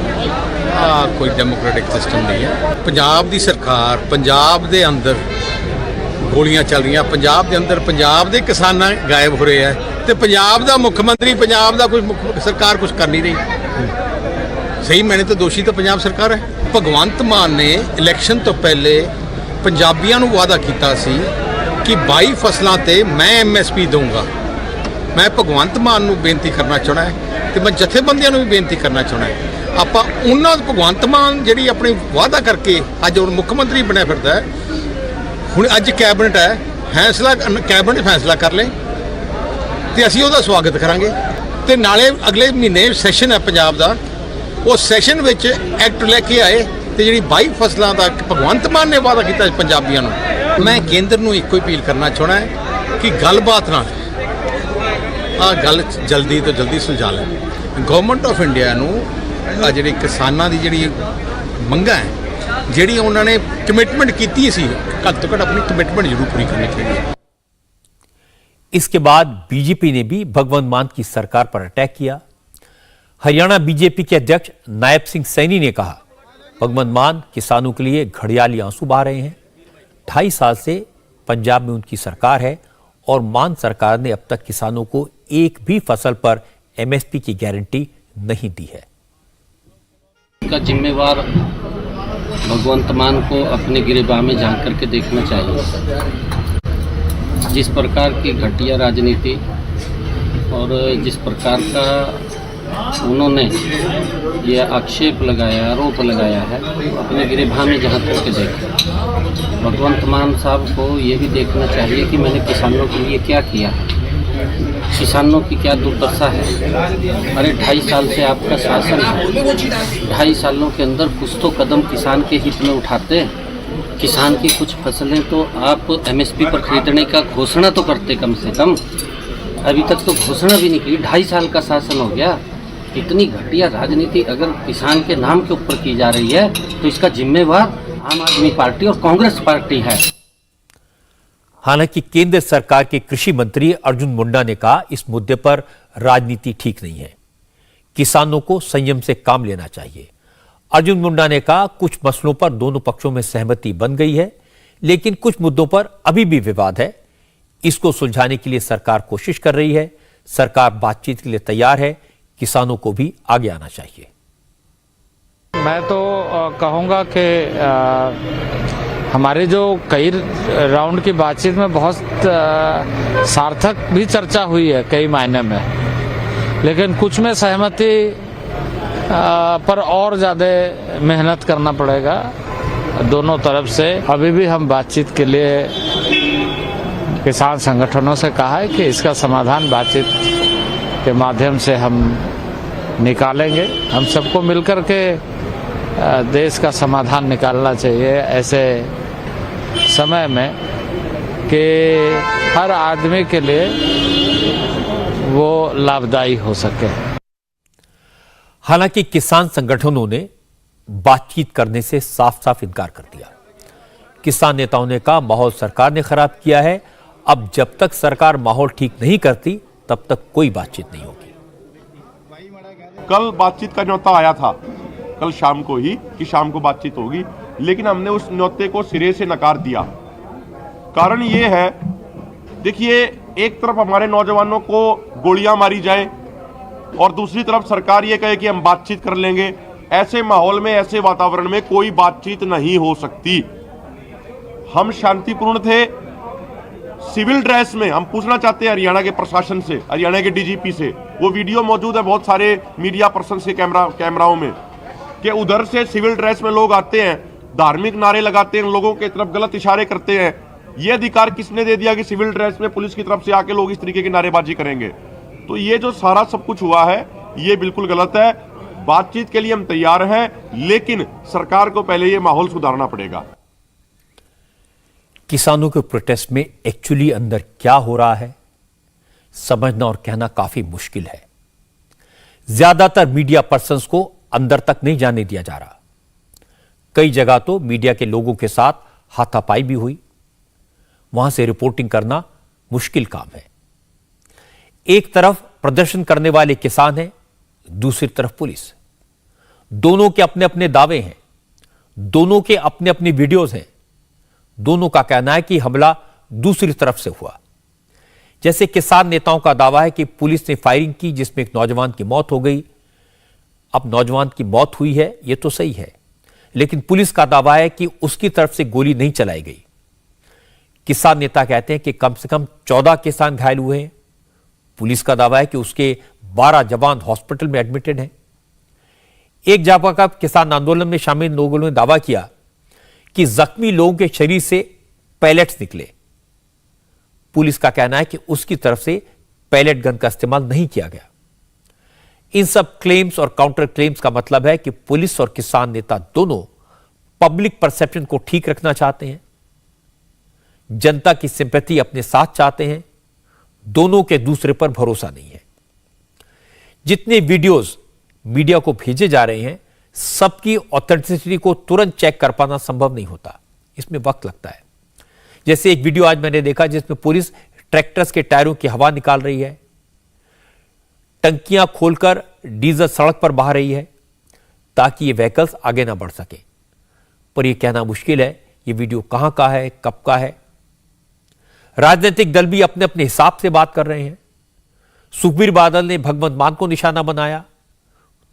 कोई डेमोक्रेटिक सिस्टम नहीं है। पंजाब दी सरकार पंजाब दे अंदर गोलियां चल रही, पंजाब दे अंदर पंजाब दे किसान गायब हो रहे हैं, ते पंजाब दा मुख्यमंत्री पंजाब दा कुछ सरकार कुछ कर नहीं रही। सही मैंने तो दोषी तो पंजाब सरकार है। भगवंत मान ने इलैक्शन तो पहले पंजाबियों को वादा किया सी कि 22 फसलों ते मैं MSP दूंगा। मैं भगवंत मान को बेनती करना चाहना है, तो मैं जथेबंदियों भी बेनती करना चाहना है। आप भगवंत मान जी अपनी वादा करके अज और मुख्यमंत्री बनया फिरदा है, हुण अज कैबिनेट है, फैसला कैबिनेट फैसला कर ले तो असीं उहदा स्वागत करांगे। तो नाले अगले महीने सैशन है पंजाब का, उस सैशन विच एक्ट लैके आए तो जी 22 फसलों का भगवंत मान ने वादा किया पंजाबियों को। मैं केंद्र में एको अपील करना चाहना है कि गलबात नाल ਆ ਗੱਲ ਜਲਦੀ ਤੋਂ ਜਲਦੀ ਸੁਲਝਾ ਲੈਣ। ਗਵਰਨਮੈਂਟ ਆਫ ਇੰਡੀਆ ਨੂੰ ਆ ਜਿਹੜੀ ਕਿਸਾਨਾਂ ਦੀ ਜਿਹੜੀ ਮੰਗਾਂ ਹੈ, ਜਿਹੜੀ ਉਹਨਾਂ ਨੇ ਕਮਿਟਮੈਂਟ ਕੀਤੀ ਸੀ, ਘੱਟ ਤੋਂ ਘੱਟ अपनी कमिटमेंट जरूर पूरी करनी चाहिए। इसके बाद बीजेपी ने भी भगवंत मान की सरकार पर अटैक किया। हरियाणा बीजेपी के अध्यक्ष नायब सिंह सैनी ने कहा, भगवंत मान किसानों के लिए घड़ियाली आंसू बहा रहे हैं। 2.5 साल से पंजाब में उनकी सरकार है और मान सरकार ने अब तक किसानों को एक भी फसल पर एमएसपी की गारंटी नहीं दी है। का जिम्मेवार भगवंत मान को अपने गिरेबान में झांक करके देखना चाहिए। जिस प्रकार की घटिया राजनीति और जिस प्रकार का उन्होंने ये आक्षेप लगाया, आरोप लगाया है, अपने गिरेबान में झांक करके देखें। भगवंत मान साहब को ये भी देखना चाहिए कि मैंने किसानों के लिए क्या किया है, किसानों की क्या दुर्दशा है। अरे 2.5 साल से आपका शासन है, 2.5 सालों के अंदर कुछ तो कदम किसान के हित में उठाते। किसान की कुछ फसलें तो आप एमएसपी पर खरीदने का घोषणा तो करते, कम से कम अभी तक तो घोषणा भी नहीं की। 2.5 साल का शासन हो गया। इतनी घटिया राजनीति अगर किसान के नाम के ऊपर की जा रही है तो इसका जिम्मेवार आम आदमी पार्टी और कांग्रेस पार्टी है। हालांकि केंद्र सरकार के कृषि मंत्री अर्जुन मुंडा ने कहा, इस मुद्दे पर राजनीति ठीक नहीं है, किसानों को संयम से काम लेना चाहिए। अर्जुन मुंडा ने कहा, कुछ मसलों पर दोनों पक्षों में सहमति बन गई है, लेकिन कुछ मुद्दों पर अभी भी विवाद है। इसको सुलझाने के लिए सरकार कोशिश कर रही है। सरकार बातचीत के लिए तैयार है, किसानों को भी आगे आना चाहिए। मैं तो कहूँगा कि हमारे जो कई राउंड की बातचीत में बहुत सार्थक भी चर्चा हुई है कई मायने में, लेकिन कुछ में सहमति पर और ज़्यादा मेहनत करना पड़ेगा दोनों तरफ से। अभी भी हम बातचीत के लिए किसान संगठनों से कहा है कि इसका समाधान बातचीत के माध्यम से हम निकालेंगे। हम सबको मिलकर के देश का समाधान निकालना चाहिए ऐसे समय में कि हर आदमी के लिए वो लाभदायी हो सके। हालांकि किसान संगठनों ने बातचीत करने से साफ साफ इनकार कर दिया। किसान नेताओं ने कहा, माहौल सरकार ने खराब किया है, अब जब तक सरकार माहौल ठीक नहीं करती तब तक कोई बातचीत नहीं होगी। कल बातचीत का न्योता आया था, कल शाम को ही कि शाम को बातचीत होगी, लेकिन हमने उस न्योते को सिरे से नकार दिया। कारण ये है, देखिए, एक तरफ हमारे नौजवानों को गोलियां मारी जाए और दूसरी तरफ सरकार ये कहे कि हम बातचीत कर लेंगे। ऐसे माहौल में, ऐसे वातावरण में कोई बातचीत नहीं हो सकती। हम शांतिपूर्ण थे, सिविल ड्रेस में। हम पूछना चाहते हैं हरियाणा के प्रशासन से, हरियाणा के डीजीपी से, वो वीडियो मौजूद है बहुत सारे मीडिया पर्सन से कैमराओं में, कि उधर से सिविल ड्रेस में लोग आते हैं, धार्मिक नारे लगाते हैं, लोगों की तरफ गलत इशारे करते हैं। ये अधिकार किसने दे दिया कि सिविल ड्रेस में पुलिस की तरफ से आके लोग इस तरीके की नारेबाजी करेंगे? तो ये जो सारा सब कुछ हुआ है, ये बिल्कुल गलत है। बातचीत के लिए हम तैयार हैं, लेकिन सरकार को पहले ये माहौल सुधारना पड़ेगा। किसानों के प्रोटेस्ट में एक्चुअली अंदर क्या हो रहा है, समझना और कहना काफी मुश्किल है। ज्यादातर मीडिया पर्सन्स को अंदर तक नहीं जाने दिया जा रहा। कई जगह तो मीडिया के लोगों के साथ हाथापाई भी हुई। वहां से रिपोर्टिंग करना मुश्किल काम है। एक तरफ प्रदर्शन करने वाले किसान हैं, दूसरी तरफ पुलिस। दोनों के अपने अपने दावे हैं, दोनों के अपने अपने वीडियोज हैं। दोनों का कहना है कि हमला दूसरी तरफ से हुआ। जैसे किसान नेताओं का दावा है कि पुलिस ने फायरिंग की जिसमें एक नौजवान की मौत हो गई। अब नौजवान की मौत हुई है, यह तो सही है, लेकिन पुलिस का दावा है कि उसकी तरफ से गोली नहीं चलाई गई। किसान नेता कहते हैं कि कम से कम 14 किसान घायल हुए हैं। पुलिस का दावा है कि उसके 12 जवान हॉस्पिटल में एडमिटेड हैं। एक जगह किसान आंदोलन में शामिल लोगों ने दावा किया कि जख्मी लोगों के शरीर से पैलेट्स निकले। पुलिस का कहना है कि उसकी तरफ से पैलेट गन का इस्तेमाल नहीं किया गया। इन सब क्लेम्स और काउंटर क्लेम्स का मतलब है कि पुलिस और किसान नेता दोनों पब्लिक परसेप्शन को ठीक रखना चाहते हैं, जनता की सिंपैथी अपने साथ चाहते हैं, दोनों के दूसरे पर भरोसा नहीं है। जितने वीडियोस मीडिया को भेजे जा रहे हैं, सबकी ऑथेंटिसिटी को तुरंत चेक कर पाना संभव नहीं होता, इसमें वक्त लगता है। जैसे एक वीडियो आज मैंने देखा जिसमें पुलिस ट्रैक्टर्स के टायरों की हवा निकाल रही है, टंकियां खोलकर डीजल सड़क पर बहा रही है ताकि ये व्हीकल्स आगे ना बढ़ सके। पर यह कहना मुश्किल है ये वीडियो कहां का है, कब का है। राजनीतिक दल भी अपने अपने हिसाब से बात कर रहे हैं। सुखबीर बादल ने भगवंत मान को निशाना बनाया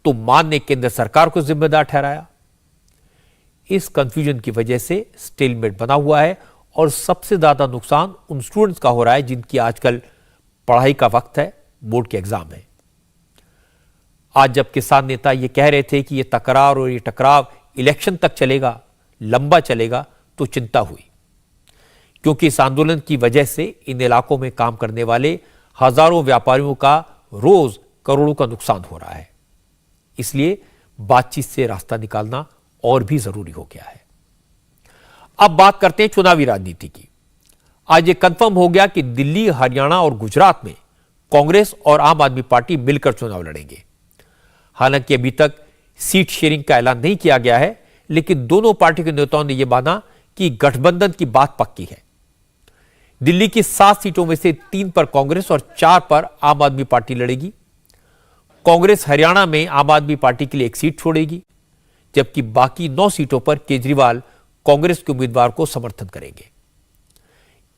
तो मान ने केंद्र सरकार को जिम्मेदार ठहराया। इस कंफ्यूजन की वजह से स्टेलमेट बना हुआ है और सबसे ज्यादा नुकसान उन स्टूडेंट्स का हो रहा है जिनकी आजकल पढ़ाई का वक्त है, बोर्ड के एग्जाम है। आज जब किसान नेता ये कह रहे थे कि ये तकरार और ये टकराव इलेक्शन तक चलेगा, लंबा चलेगा, तो चिंता हुई, क्योंकि इस आंदोलन की वजह से इन इलाकों में काम करने वाले हजारों व्यापारियों का रोज करोड़ों का नुकसान हो रहा है। इसलिए बातचीत से रास्ता निकालना और भी जरूरी हो गया है। अब बात करते हैं चुनावी राजनीति की। आज ये कंफर्म हो गया कि दिल्ली, हरियाणा और गुजरात में कांग्रेस और आम आदमी पार्टी मिलकर चुनाव लड़ेंगे। हालांकि अभी तक सीट शेयरिंग का ऐलान नहीं किया गया है, लेकिन दोनों पार्टी के नेताओं ने यह माना कि गठबंधन की बात पक्की है। दिल्ली की 7 सीटों में से 3 पर कांग्रेस और 4 पर आम आदमी पार्टी लड़ेगी। कांग्रेस हरियाणा में आम आदमी पार्टी के लिए 1 सीट छोड़ेगी, जबकि बाकी 9 सीटों पर केजरीवाल कांग्रेस के उम्मीदवार को समर्थन करेंगे।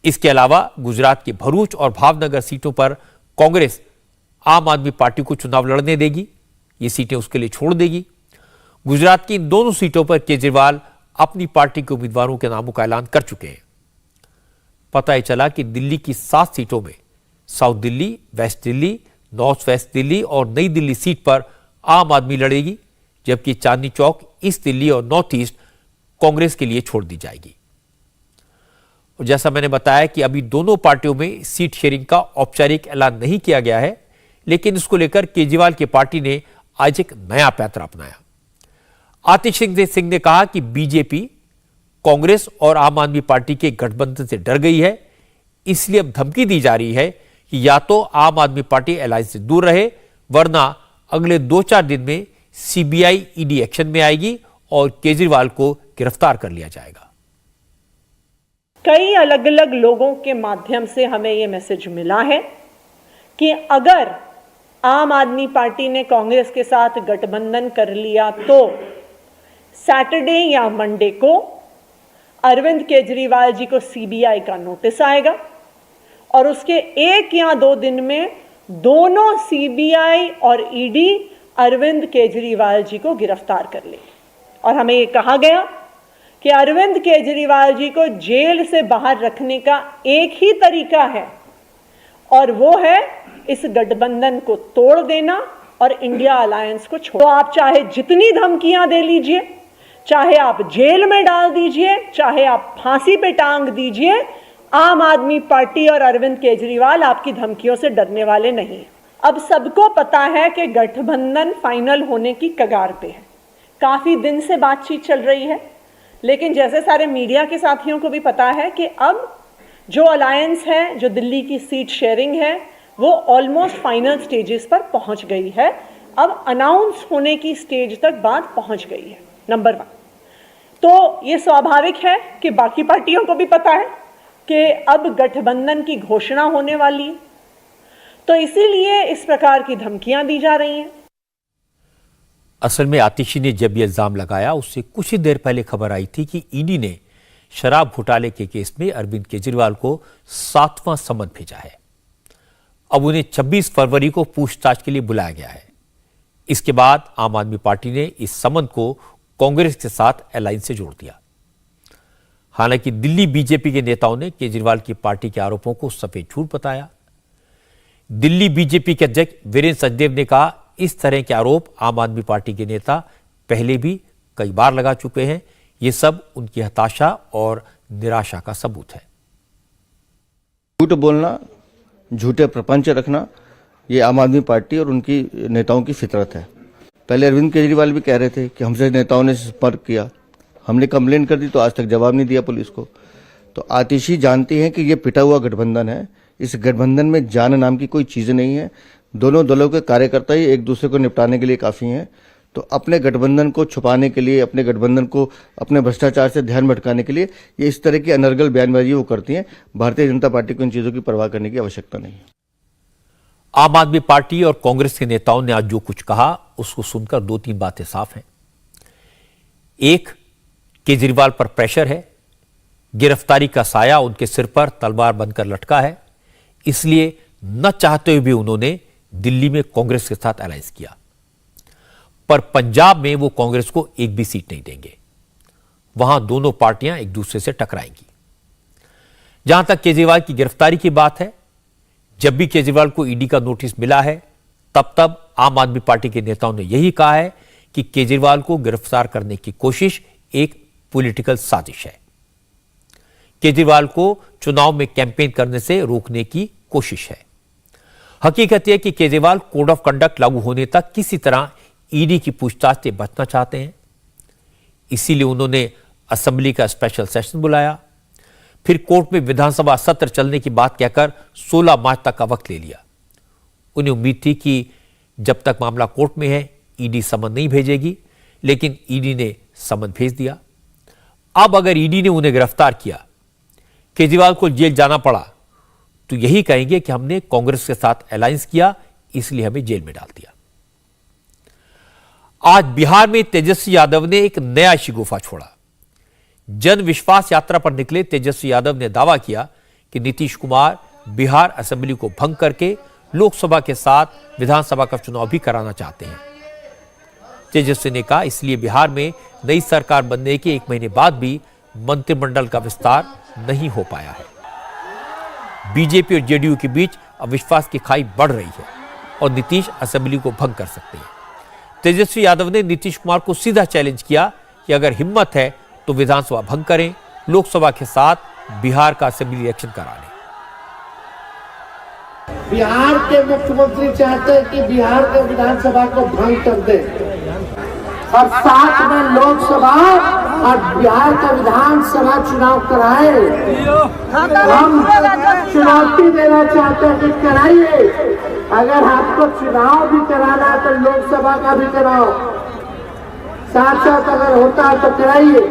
इसके अलावा गुजरात के भरूच और भावनगर सीटों पर कांग्रेस आम आदमी पार्टी को चुनाव लड़ने देगी, ये सीटें उसके लिए छोड़ देगी। गुजरात की इन दोनों सीटों पर केजरीवाल अपनी पार्टी के उम्मीदवारों के नामों का ऐलान कर चुके हैं। पता ही चला कि दिल्ली की 7 सीटों में south Delhi, west Delhi, north west Delhi और नई दिल्ली सीट पर आम आदमी लड़ेगी, जबकि चांदनी चौक, ईस्ट दिल्ली और नॉर्थ ईस्ट कांग्रेस के लिए छोड़ दी जाएगी। और जैसा मैंने बताया कि अभी दोनों पार्टियों में सीट शेयरिंग का औपचारिक ऐलान नहीं किया गया है, लेकिन इसको लेकर केजरीवाल की पार्टी ने आज एक नया पैंतरा अपनाया। आतिश सिंह ने कहा कि बीजेपी कांग्रेस और आम आदमी पार्टी के गठबंधन से डर गई है, इसलिए अब धमकी दी जा रही है कि या तो आम आदमी पार्टी अलायंस से दूर रहे, वरना अगले 2-4 दिन में सीबीआई ईडी एक्शन में आएगी और केजरीवाल को गिरफ्तार कर लिया जाएगा। कई अलग अलग लोगों के माध्यम से हमें यह मैसेज मिला है कि अगर आम आदमी पार्टी ने कांग्रेस के साथ गठबंधन कर लिया तो सैटरडे या मंडे को अरविंद केजरीवाल जी को सीबीआई का नोटिस आएगा और उसके 1 या 2 दिन में दोनों सीबीआई और ईडी अरविंद केजरीवाल जी को गिरफ्तार कर लेगी। और हमें यह कहा गया कि अरविंद केजरीवाल जी को जेल से बाहर रखने का एक ही तरीका है और वो है इस गठबंधन को तोड़ देना और इंडिया अलायंस को छोड़। तो आप चाहे जितनी धमकियां दे लीजिए, चाहे आप जेल में डाल दीजिए, चाहे आप फांसी पे टांग दीजिए, आम आदमी पार्टी और अरविंद केजरीवाल आपकी धमकियों से डरने वाले नहीं हैं। अब सबको पता है कि गठबंधन फाइनल होने की कगार पे है। काफी दिन से बातचीत चल रही है, लेकिन जैसे सारे मीडिया के साथियों को भी पता है कि अब जो अलायंस है, जो दिल्ली की सीट शेयरिंग है, वो ऑलमोस्ट फाइनल स्टेजेस पर पहुंच गई है। अब अनाउंस होने की स्टेज तक बात पहुंच गई है, नंबर 1। तो ये स्वाभाविक है कि बाकी पार्टियों को भी पता है कि अब गठबंधन की घोषणा होने वाली है, तो इसीलिए इस प्रकार की धमकियां दी जा रही हैं। असल में आतिशी ने जब यह इल्जाम लगाया, उससे कुछ ही देर पहले खबर आई थी कि ईडी ने शराब घोटाले के केस में अरविंद केजरीवाल को 7वां समन भेजा है। अब उन्हें 26 फरवरी को पूछताछ के लिए बुलाया गया है। इसके बाद आम आदमी पार्टी ने इस समन को कांग्रेस के साथ अलायंस से जोड़ दिया। हालांकि दिल्ली बीजेपी के नेताओं ने केजरीवाल की पार्टी के आरोपों को सफेद झूठ बताया। दिल्ली बीजेपी के अध्यक्ष वीरेंद्र सचदेव ने कहा, इस तरह के आरोप आम आदमी पार्टी के नेता पहले भी कई बार लगा चुके हैं। ये सब उनकी हताशा और निराशा का सबूत है। झूठ बोलना, झूठे प्रपंच रखना, ये आम आदमी पार्टी और उनकी नेताओं की फितरत है। पहले अरविंद केजरीवाल भी कह रहे थे कि हमसे नेताओं ने संपर्क किया, हमने कंप्लेंट कर दी तो आज तक जवाब नहीं दिया पुलिस को। तो आतिशी जानती हैं कि ये पिटा हुआ गठबंधन है, इस गठबंधन में जान नाम की कोई चीज़ नहीं है। दोनों दलों के कार्यकर्ता ही एक दूसरे को निपटाने के लिए काफ़ी हैं। तो अपने गठबंधन को छुपाने के लिए, अपने गठबंधन को अपने भ्रष्टाचार से ध्यान भटकाने के लिए ये इस तरह की अनर्गल बयानबाजी वो करती हैं। भारतीय जनता पार्टी को इन चीज़ों की परवाह करने की आवश्यकता नहीं है। आम आदमी पार्टी और कांग्रेस के नेताओं ने आज जो कुछ कहा उसको सुनकर दो तीन बातें साफ हैं। एक, केजरीवाल पर प्रेशर है, गिरफ्तारी का साया उनके सिर पर तलवार बनकर लटका है, इसलिए न चाहते हुए भी उन्होंने दिल्ली में कांग्रेस के साथ अलायंस किया। पर पंजाब में वो कांग्रेस को एक भी सीट नहीं देंगे, वहां दोनों पार्टियां एक दूसरे से टकराएंगी। जहां तक केजरीवाल की गिरफ्तारी की बात है, जब भी केजरीवाल को ईडी का नोटिस मिला है तब आम आदमी पार्टी के नेताओं ने यही कहा है कि केजरीवाल को गिरफ्तार करने की कोशिश एक पॉलिटिकल साजिश है। केजरीवाल को चुनाव में कैंपेन करने से रोकने की कोशिश है। हकीकत यह कि केजरीवाल कोड ऑफ कंडक्ट लागू होने तक किसी तरह ईडी की पूछताछ से बचना चाहते हैं। इसीलिए उन्होंने असेंबली का स्पेशल सेशन बुलाया, फिर कोर्ट में विधानसभा सत्र चलने की बात कहकर 16 मार्च तक का वक्त ले लिया। उन्हें उम्मीद थी कि जब तक मामला कोर्ट में है ईडी समन नहीं भेजेगी, लेकिन ईडी ने समन भेज दिया। अब अगर ईडी ने उन्हें गिरफ्तार किया, केजरीवाल को जेल जाना पड़ा, तो यही कहेंगे कि हमने कांग्रेस के साथ अलायंस किया, इसलिए हमें जेल में डाल दिया। आज बिहार में तेजस्वी यादव ने एक नया शिगुफा छोड़ा। जन विश्वास यात्रा पर निकले तेजस्वी यादव ने दावा किया कि नीतीश कुमार बिहार असेंबली को भंग करके लोकसभा के साथ विधानसभा का चुनाव भी कराना चाहते हैं। तेजस्वी ने कहा इसलिए बिहार में नई सरकार बनने के 1 महीने बाद भी मंत्रिमंडल का विस्तार नहीं हो पाया है। बीजेपी और जेडीयू के बीच अविश्वास की खाई बढ़ रही है और नीतीश असेंबली को भंग कर सकते हैं। तेजस्वी यादव ने नीतीश कुमार को सीधा चैलेंज किया कि अगर हिम्मत है तो विधानसभा भंग करें, लोकसभा के साथ बिहार का असेंबली इलेक्शन करा लें। बिहार के मुख्यमंत्री चाहते हैं कि बिहार के विधानसभा को भंग कर दे और साथ में लोकसभा और बिहार का विधानसभा चुनाव कराए। हम चुनौती देना चाहते हैं कि कराइए। अगर आपको चुनाव भी कराना है तो लोकसभा का भी कराओ, साथ साथ अगर होता है तो कराइए।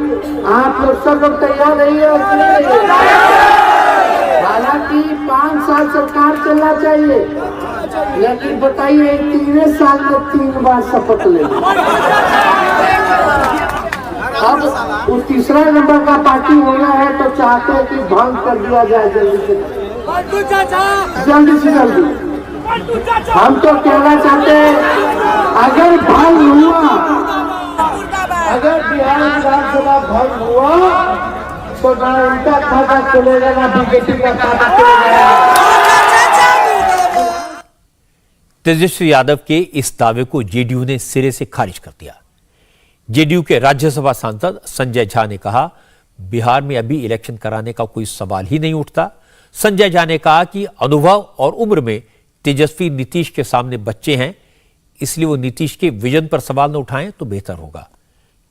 आप लोग सब लोग तैयार नहीं है? हालांकि 5 साल सरकार चलना चाहिए, लेकिन बताइए 3 साल में 3 बार शपथ ले। अब उस तीसरा नंबर का पार्टी हो गया है तो चाहते हैं कि भंग कर दिया जाए जल्दी से जल्दी। हम तो कहना चाहते हैं अगर भंग हुआ, अगर बिहार विधानसभा भंग हुआ तो ना उनका खाता चलेगा ना बीजेपी का खाता चलेगा। तेजस्वी यादव के इस दावे को जेडीयू ने सिरे से खारिज कर दिया। जेडीयू के राज्यसभा सांसद संजय झा ने कहा बिहार में अभी इलेक्शन कराने का कोई सवाल ही नहीं उठता। संजय झा ने कहा कि अनुभव और उम्र में तेजस्वी नीतीश के सामने बच्चे हैं, इसलिए वो नीतीश के विजन पर सवाल न उठाएं तो बेहतर होगा,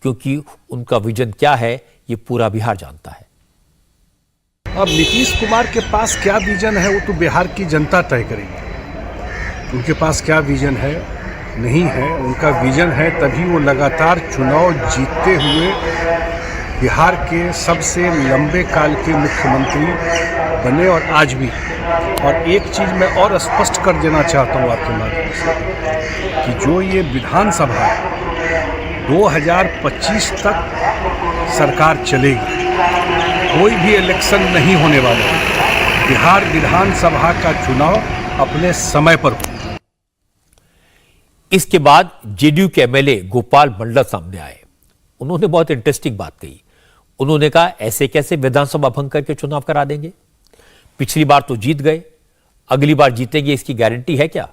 क्योंकि उनका विजन क्या है ये पूरा बिहार जानता है। अब नीतीश कुमार के पास क्या विजन है वो तो बिहार की जनता तय करेगी। उनके पास क्या विजन है नहीं है, उनका विजन है तभी वो लगातार चुनाव जीतते हुए बिहार के सबसे लंबे काल के मुख्यमंत्री बने और आज भी। और एक चीज़ मैं और स्पष्ट कर देना चाहता हूँ आपके माध्यम से कि जो ये विधानसभा 2025 तक सरकार चलेगी, कोई भी इलेक्शन नहीं होने वाला है। बिहार विधानसभा का चुनाव अपने समय पर हो। इसके बाद जेडीयू के एमएलए गोपाल मंडल सामने आए। उन्होंने बहुत इंटरेस्टिंग बात कही। उन्होंने कहा ऐसे कैसे विधानसभा भंग करके चुनाव करा देंगे? पिछली बार तो जीत गए, अगली बार जीतेंगे इसकी गारंटी है क्या?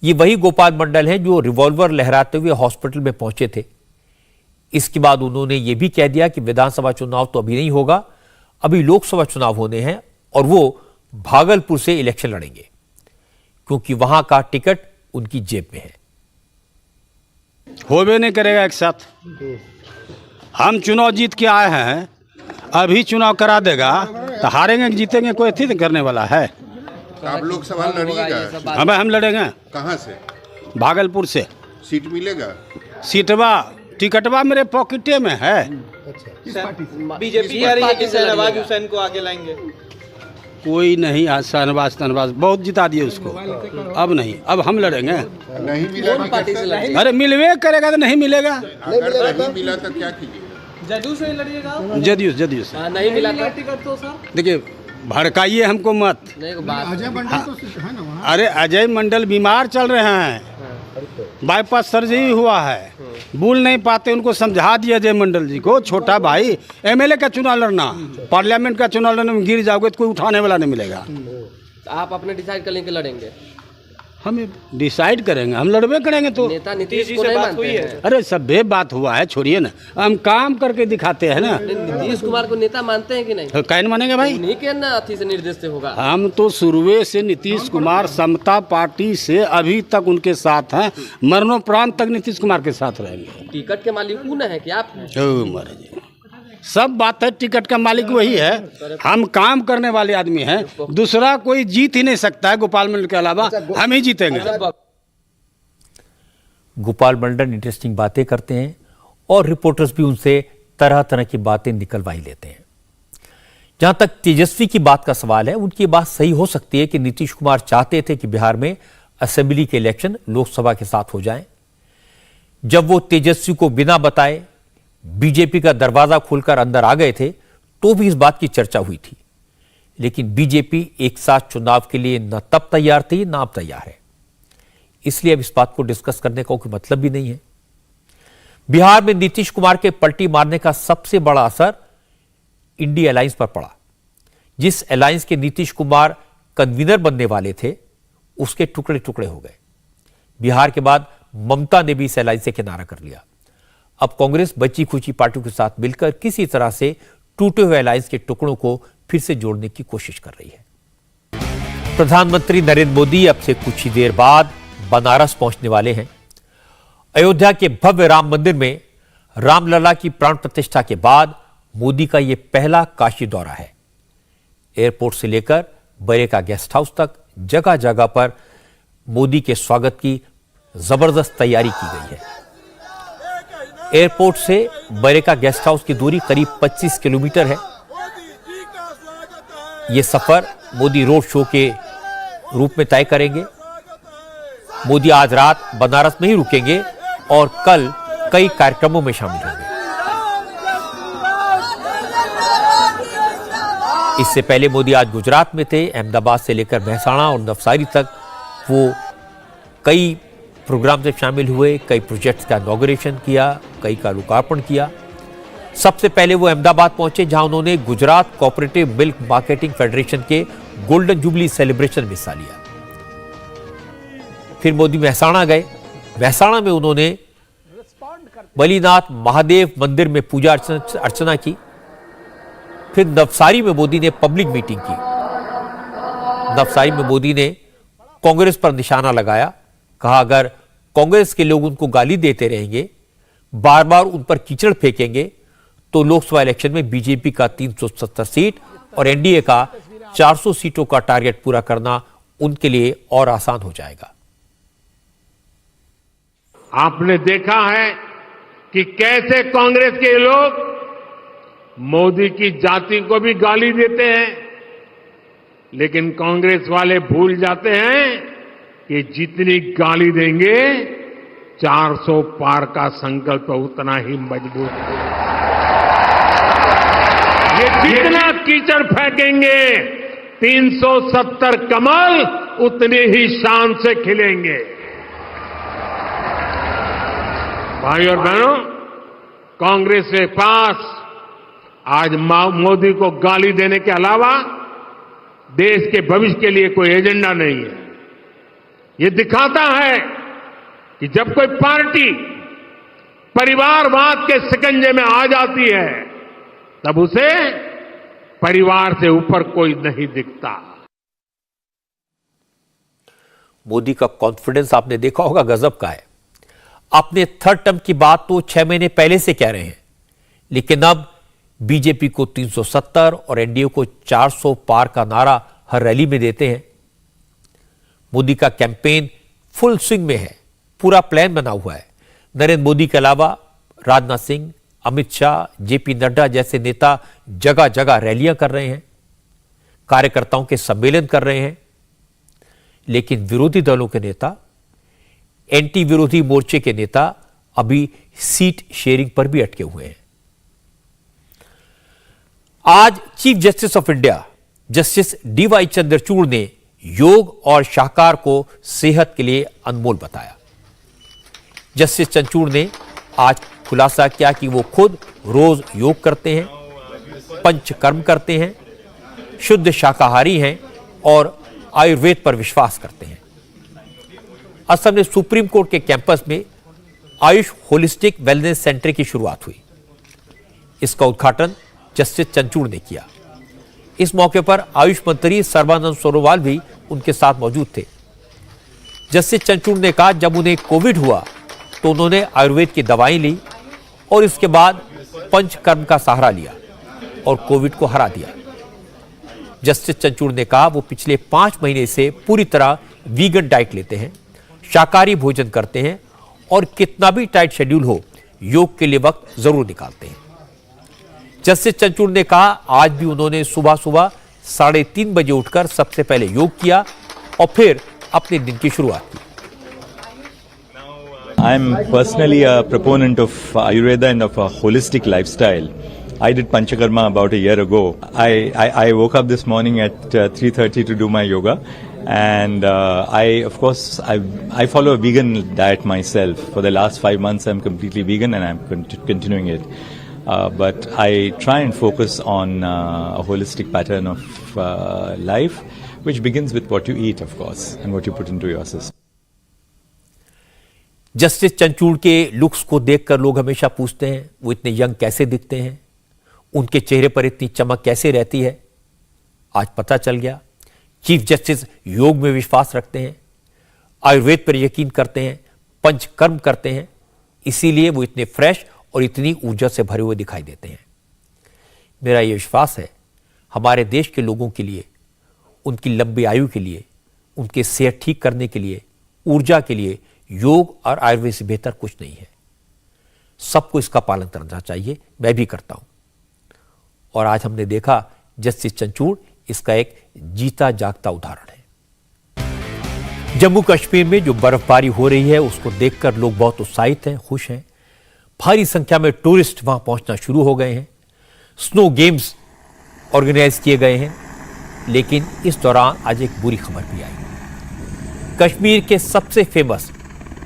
ये वही गोपाल मंडल हैं जो रिवॉल्वर लहराते हुए हॉस्पिटल में पहुंचे थे। इसके बाद उन्होंने ये भी कह दिया कि विधानसभा चुनाव तो अभी नहीं होगा, अभी लोकसभा चुनाव होने हैं और वो भागलपुर से इलेक्शन लड़ेंगे क्योंकि वहां का टिकट उनकी जेब में है। होबे नहीं करेगा एक साथ। हम चुनाव जीत के आए हैं, अभी चुनाव करा देगा तो हारेंगे जीतेंगे, कोई अथी करने वाला है? आप लोकसभा लड़िएगा? हमें हम लड़ेंगे। कहाँ से? भागलपुर से। सीट मिलेगा? सीटवा टिकटवा मेरे पॉकेटे में है। बीजेपी कह रही है कि शहनवाज हुसैन को आगे लाएंगे। कोई नहीं, आज शहनवाज बहुत जिता दिए उसको, अब नहीं, अब हम लड़ेंगे। नहीं मिला? पार्टी से लड़ेंगे? अरे मिलवे करेगा तो नहीं मिलेगा। अगर नहीं मिला तो क्या कीजिएगा? जदयू से लड़िएगा? जदयू से। नहीं मिला टिकट तो सर देखिए, भड़काइए हमको मत। अजय मंडल तो है ना वहाँ? अरे अजय मंडल बीमार चल रहे हैं, बाईपास सर्जरी हुआ है, बोल नहीं पाते, उनको समझा दिया अजय मंडल जी को। छोटा भाई, एमएलए का चुनाव लड़ना, पार्लियामेंट का चुनाव लड़ने में गिर जाओगे तो कोई उठाने वाला नहीं मिलेगा। आप अपने डिसाइड कर लेंगे लड़ेंगे? हम डिसाइड करेंगे, हम लड़बे करेंगे। तो नेता नीतीश को नहीं मानते हैं? अरे सभ्य बात हुआ है, छोड़िए ना, हम काम करके दिखाते हैं ना। नीतीश कुमार को नेता मानते हैं कि नहीं? कैन मानेंगे भाई? उन्हीं के ना अथी से निर्देश से होगा। हम तो शुरुए से नीतीश कुमार समता पार्टी से अभी तक उनके साथ हैं, मरणोपरांत तक नीतीश कुमार के साथ रहेंगे। टिकट के मालिक कौन है कि आप हैं? सब बात है, टिकट का मालिक वही है, हम काम करने वाले आदमी हैं। दूसरा कोई जीत ही नहीं सकता है गोपाल मंडल के अलावा, हम ही जीतेंगे। गोपाल मंडल इंटरेस्टिंग बातें करते हैं और रिपोर्टर्स भी उनसे तरह तरह की बातें निकलवाई लेते हैं। जहां तक तेजस्वी की बात का सवाल है, उनकी बात सही हो सकती है कि नीतीश कुमार चाहते थे कि बिहार में असेंबली के इलेक्शन लोकसभा के साथ हो जाएं। जब वो तेजस्वी को बिना बताए बीजेपी का दरवाजा खोलकर अंदर आ गए थे तो भी इस बात की चर्चा हुई थी, लेकिन बीजेपी एक साथ चुनाव के लिए न तब तैयार थी न अब तैयार है, इसलिए अब इस बात को डिस्कस करने का कोई मतलब भी नहीं है। बिहार में नीतीश कुमार के पलटी मारने का सबसे बड़ा असर इंडिया अलायंस पर पड़ा। जिस अलायंस के नीतीश कुमार कन्वीनर बनने वाले थे उसके टुकड़े टुकड़े हो गए। बिहार के बाद ममता ने भी इस अलायंस से किनारा कर लिया। अब कांग्रेस बची खुची पार्टियों के साथ मिलकर किसी तरह से टूटे हुए अलायंस के टुकड़ों को फिर से जोड़ने की कोशिश कर रही है। प्रधानमंत्री नरेंद्र मोदी अब से कुछ ही देर बाद बनारस पहुंचने वाले हैं। अयोध्या के भव्य राम मंदिर में रामलला की प्राण प्रतिष्ठा के बाद मोदी का यह पहला काशी दौरा है। एयरपोर्ट से लेकर बरेका गेस्ट हाउस तक जगह जगह पर मोदी के स्वागत की जबरदस्त तैयारी की गई है। एयरपोर्ट से बरेका गेस्ट हाउस की दूरी करीब 25 किलोमीटर है। यह सफर मोदी रोड शो के रूप में तय करेंगे। मोदी आज रात बनारस में ही रुकेंगे और कल कई कार्यक्रमों में शामिल होंगे। इससे पहले मोदी आज गुजरात में थे। अहमदाबाद से लेकर महसाणा और नवसारी तक वो कई प्रोग्राम से शामिल हुए, कई प्रोजेक्ट्स का इनॉग्रेशन किया, कई का लोकार्पण किया। सबसे पहले वो अहमदाबाद पहुंचे जहां उन्होंने Gujarat cooperative milk marketing federation के गोल्डन जुबली सेलिब्रेशन में हिस्सा लिया। फिर मोदी महसाणा गए। महसाणा में उन्होंने बलीनाथ महादेव मंदिर में पूजा अर्चना की। फिर नवसारी में मोदी ने पब्लिक मीटिंग की। नवसारी में मोदी ने कांग्रेस पर निशाना लगाया, कहा अगर कांग्रेस के लोग उनको गाली देते रहेंगे, बार बार उन पर कीचड़ फेंकेंगे, तो लोकसभा इलेक्शन में बीजेपी का 370 सीट और एनडीए का 400 सीटों का टारगेट पूरा करना उनके लिए और आसान हो जाएगा। आपने देखा है कि कैसे कांग्रेस के लोग मोदी की जाति को भी गाली देते हैं, लेकिन कांग्रेस वाले भूल जाते हैं कि जितनी गाली देंगे 400 पार का संकल्प उतना ही मजबूत होगा। ये जितना कीचड़ फेंकेंगे 370 कमल उतने ही शान से खिलेंगे। भाई और बहनों, कांग्रेस के पास आज मोदी को गाली देने के अलावा देश के भविष्य के लिए कोई एजेंडा नहीं है। ये दिखाता है कि जब कोई पार्टी परिवारवाद के शिकंजे में आ जाती है तब उसे परिवार से ऊपर कोई नहीं दिखता। मोदी का कॉन्फिडेंस आपने देखा होगा, गजब का है। अपने थर्ड टर्म की बात तो 6 महीने पहले से कह रहे हैं, लेकिन अब बीजेपी को 370 और एनडीए को 400 पार का नारा हर रैली में देते हैं। मोदी का कैंपेन फुल स्विंग में है, पूरा प्लान बना हुआ है। नरेंद्र मोदी के अलावा राजनाथ सिंह, अमित शाह, जेपी नड्डा जैसे नेता जगह जगह रैलियां कर रहे हैं, कार्यकर्ताओं के सम्मेलन कर रहे हैं, लेकिन विरोधी दलों के नेता, एंटी विरोधी मोर्चे के नेता अभी सीट शेयरिंग पर भी अटके हुए हैं। आज chief justice of India justice D Y Chandrachud ने योग और शाकाहार को सेहत के लिए अनमोल बताया। जस्टिस चंद्रचूड़ ने आज खुलासा किया कि वो खुद रोज योग करते हैं, पंचकर्म करते हैं, शुद्ध शाकाहारी हैं और आयुर्वेद पर विश्वास करते हैं। असम में सुप्रीम कोर्ट के कैंपस में आयुष होलिस्टिक वेलनेस सेंटर की शुरुआत हुई। इसका उद्घाटन जस्टिस चंद्रचूड़ ने किया। इस मौके पर आयुष मंत्री सर्बानंद सोनोवाल भी उनके साथ मौजूद थे। जस्टिस चंद्रचूड़ ने कहा, जब उन्हें कोविड हुआ तो उन्होंने आयुर्वेद की दवाएं ली और इसके बाद पंचकर्म का सहारा लिया और कोविड को हरा दिया। जस्टिस चंद्रचूड़ ने कहा, वो पिछले 5 महीने से पूरी तरह वीगन डाइट लेते हैं, शाकाहारी भोजन करते हैं और कितना भी टाइट शेड्यूल हो, योग के लिए वक्त जरूर निकालते हैं। जस्टिस चंद्रचूड़ ने कहा, आज भी उन्होंने सुबह सुबह 3:30 बजे उठकर सबसे पहले योग किया और फिर अपने दिन की शुरुआत की। I'm personally a proponent of Ayurveda and of a holistic lifestyle. I did Panchakarma about a year ago. I woke up this morning at 3:30 to do my yoga, and of course I follow a vegan diet myself. For the last 5 months I'm completely vegan and I'm continuing it. But I try and focus on a holistic pattern of life, which begins with what you eat, of course, and what you put into your system. Justice Chandrachud के लुक्स को देखकर लोग हमेशा पूछते हैं, वो इतने यंग कैसे दिखते हैं, उनके चेहरे पर इतनी चमक कैसे रहती है। आज पता चल गया। चीफ जस्टिस योग में विश्वास रखते हैं, आयुर्वेद पर यकीन करते हैं, पंचकर्म करते हैं, इसीलिए वो इतने फ्रेश और इतनी ऊर्जा से भरे हुए दिखाई देते हैं। मेरा ये विश्वास है, हमारे देश के लोगों के लिए, उनकी लंबी आयु के लिए, उनके सेहत ठीक करने के लिए, ऊर्जा के लिए योग और आयुर्वेद से बेहतर कुछ नहीं है। सबको इसका पालन करना चाहिए, मैं भी करता हूं। और आज हमने देखा जस्टिस चंद्रचूड़ इसका एक जीता जागता उदाहरण है। जम्मू कश्मीर में जो बर्फबारी हो रही है उसको देखकर लोग बहुत उत्साहित हैं, खुश हैं। भारी संख्या में टूरिस्ट वहां पहुंचना शुरू हो गए हैं। स्नो गेम्स ऑर्गेनाइज किए गए हैं, लेकिन इस दौरान आज एक बुरी खबर भी आई। कश्मीर के सबसे फेमस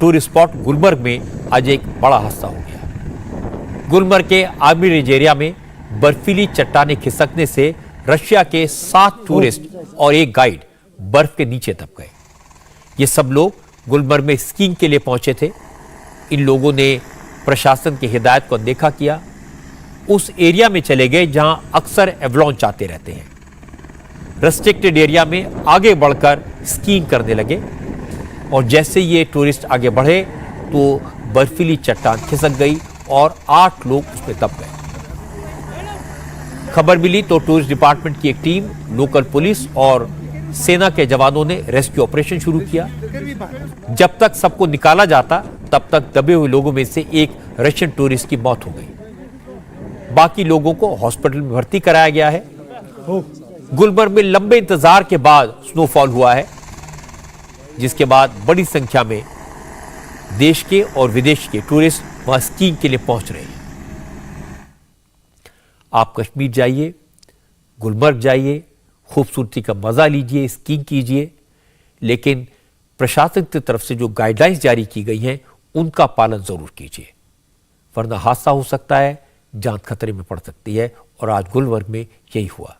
टूरिस्ट स्पॉट गुलमर्ग में आज एक बड़ा हादसा हो गया। गुलमर्ग के आर्मी रिज एरिया में बर्फीली चट्टानें खिसकने से रशिया के 7 टूरिस्ट और एक गाइड बर्फ के नीचे दब गए। ये सब लोग गुलमर्ग में स्कीइंग के लिए पहुंचे थे। इन लोगों ने प्रशासन की हिदायत को अनदेखा किया, उस एरिया में चले गए जहां अक्सर एवलॉन्च आते रहते हैं। रेस्ट्रिक्टेड एरिया में आगे बढ़कर स्कीइंग करने लगे और जैसे ये टूरिस्ट आगे बढ़े तो बर्फीली चट्टान खिसक गई और 8 लोग उसमें दब गए। खबर मिली तो टूरिस्ट डिपार्टमेंट की एक टीम, लोकल पुलिस और सेना के जवानों ने रेस्क्यू ऑपरेशन शुरू किया। जब तक सबको निकाला जाता तब तक दबे हुए लोगों में से एक रशियन टूरिस्ट की मौत हो गई। बाकी लोगों को हॉस्पिटल में भर्ती कराया गया है। गुलमर्ग में लंबे इंतजार के बाद स्नोफॉल हुआ है, जिसके बाद बड़ी संख्या में देश के और विदेश के टूरिस्ट वहां स्कीइंग के लिए पहुंच रहे हैं। आप कश्मीर जाइए, गुलमर्ग जाइए, खूबसूरती का मजा लीजिए, स्कीइंग कीजिए, लेकिन प्रशासन की तरफ से जो गाइडलाइंस जारी की गई हैं उनका पालन जरूर कीजिए, वरना हादसा हो सकता है, जान खतरे में पड़ सकती है। और आज गुलमर्ग में यही हुआ।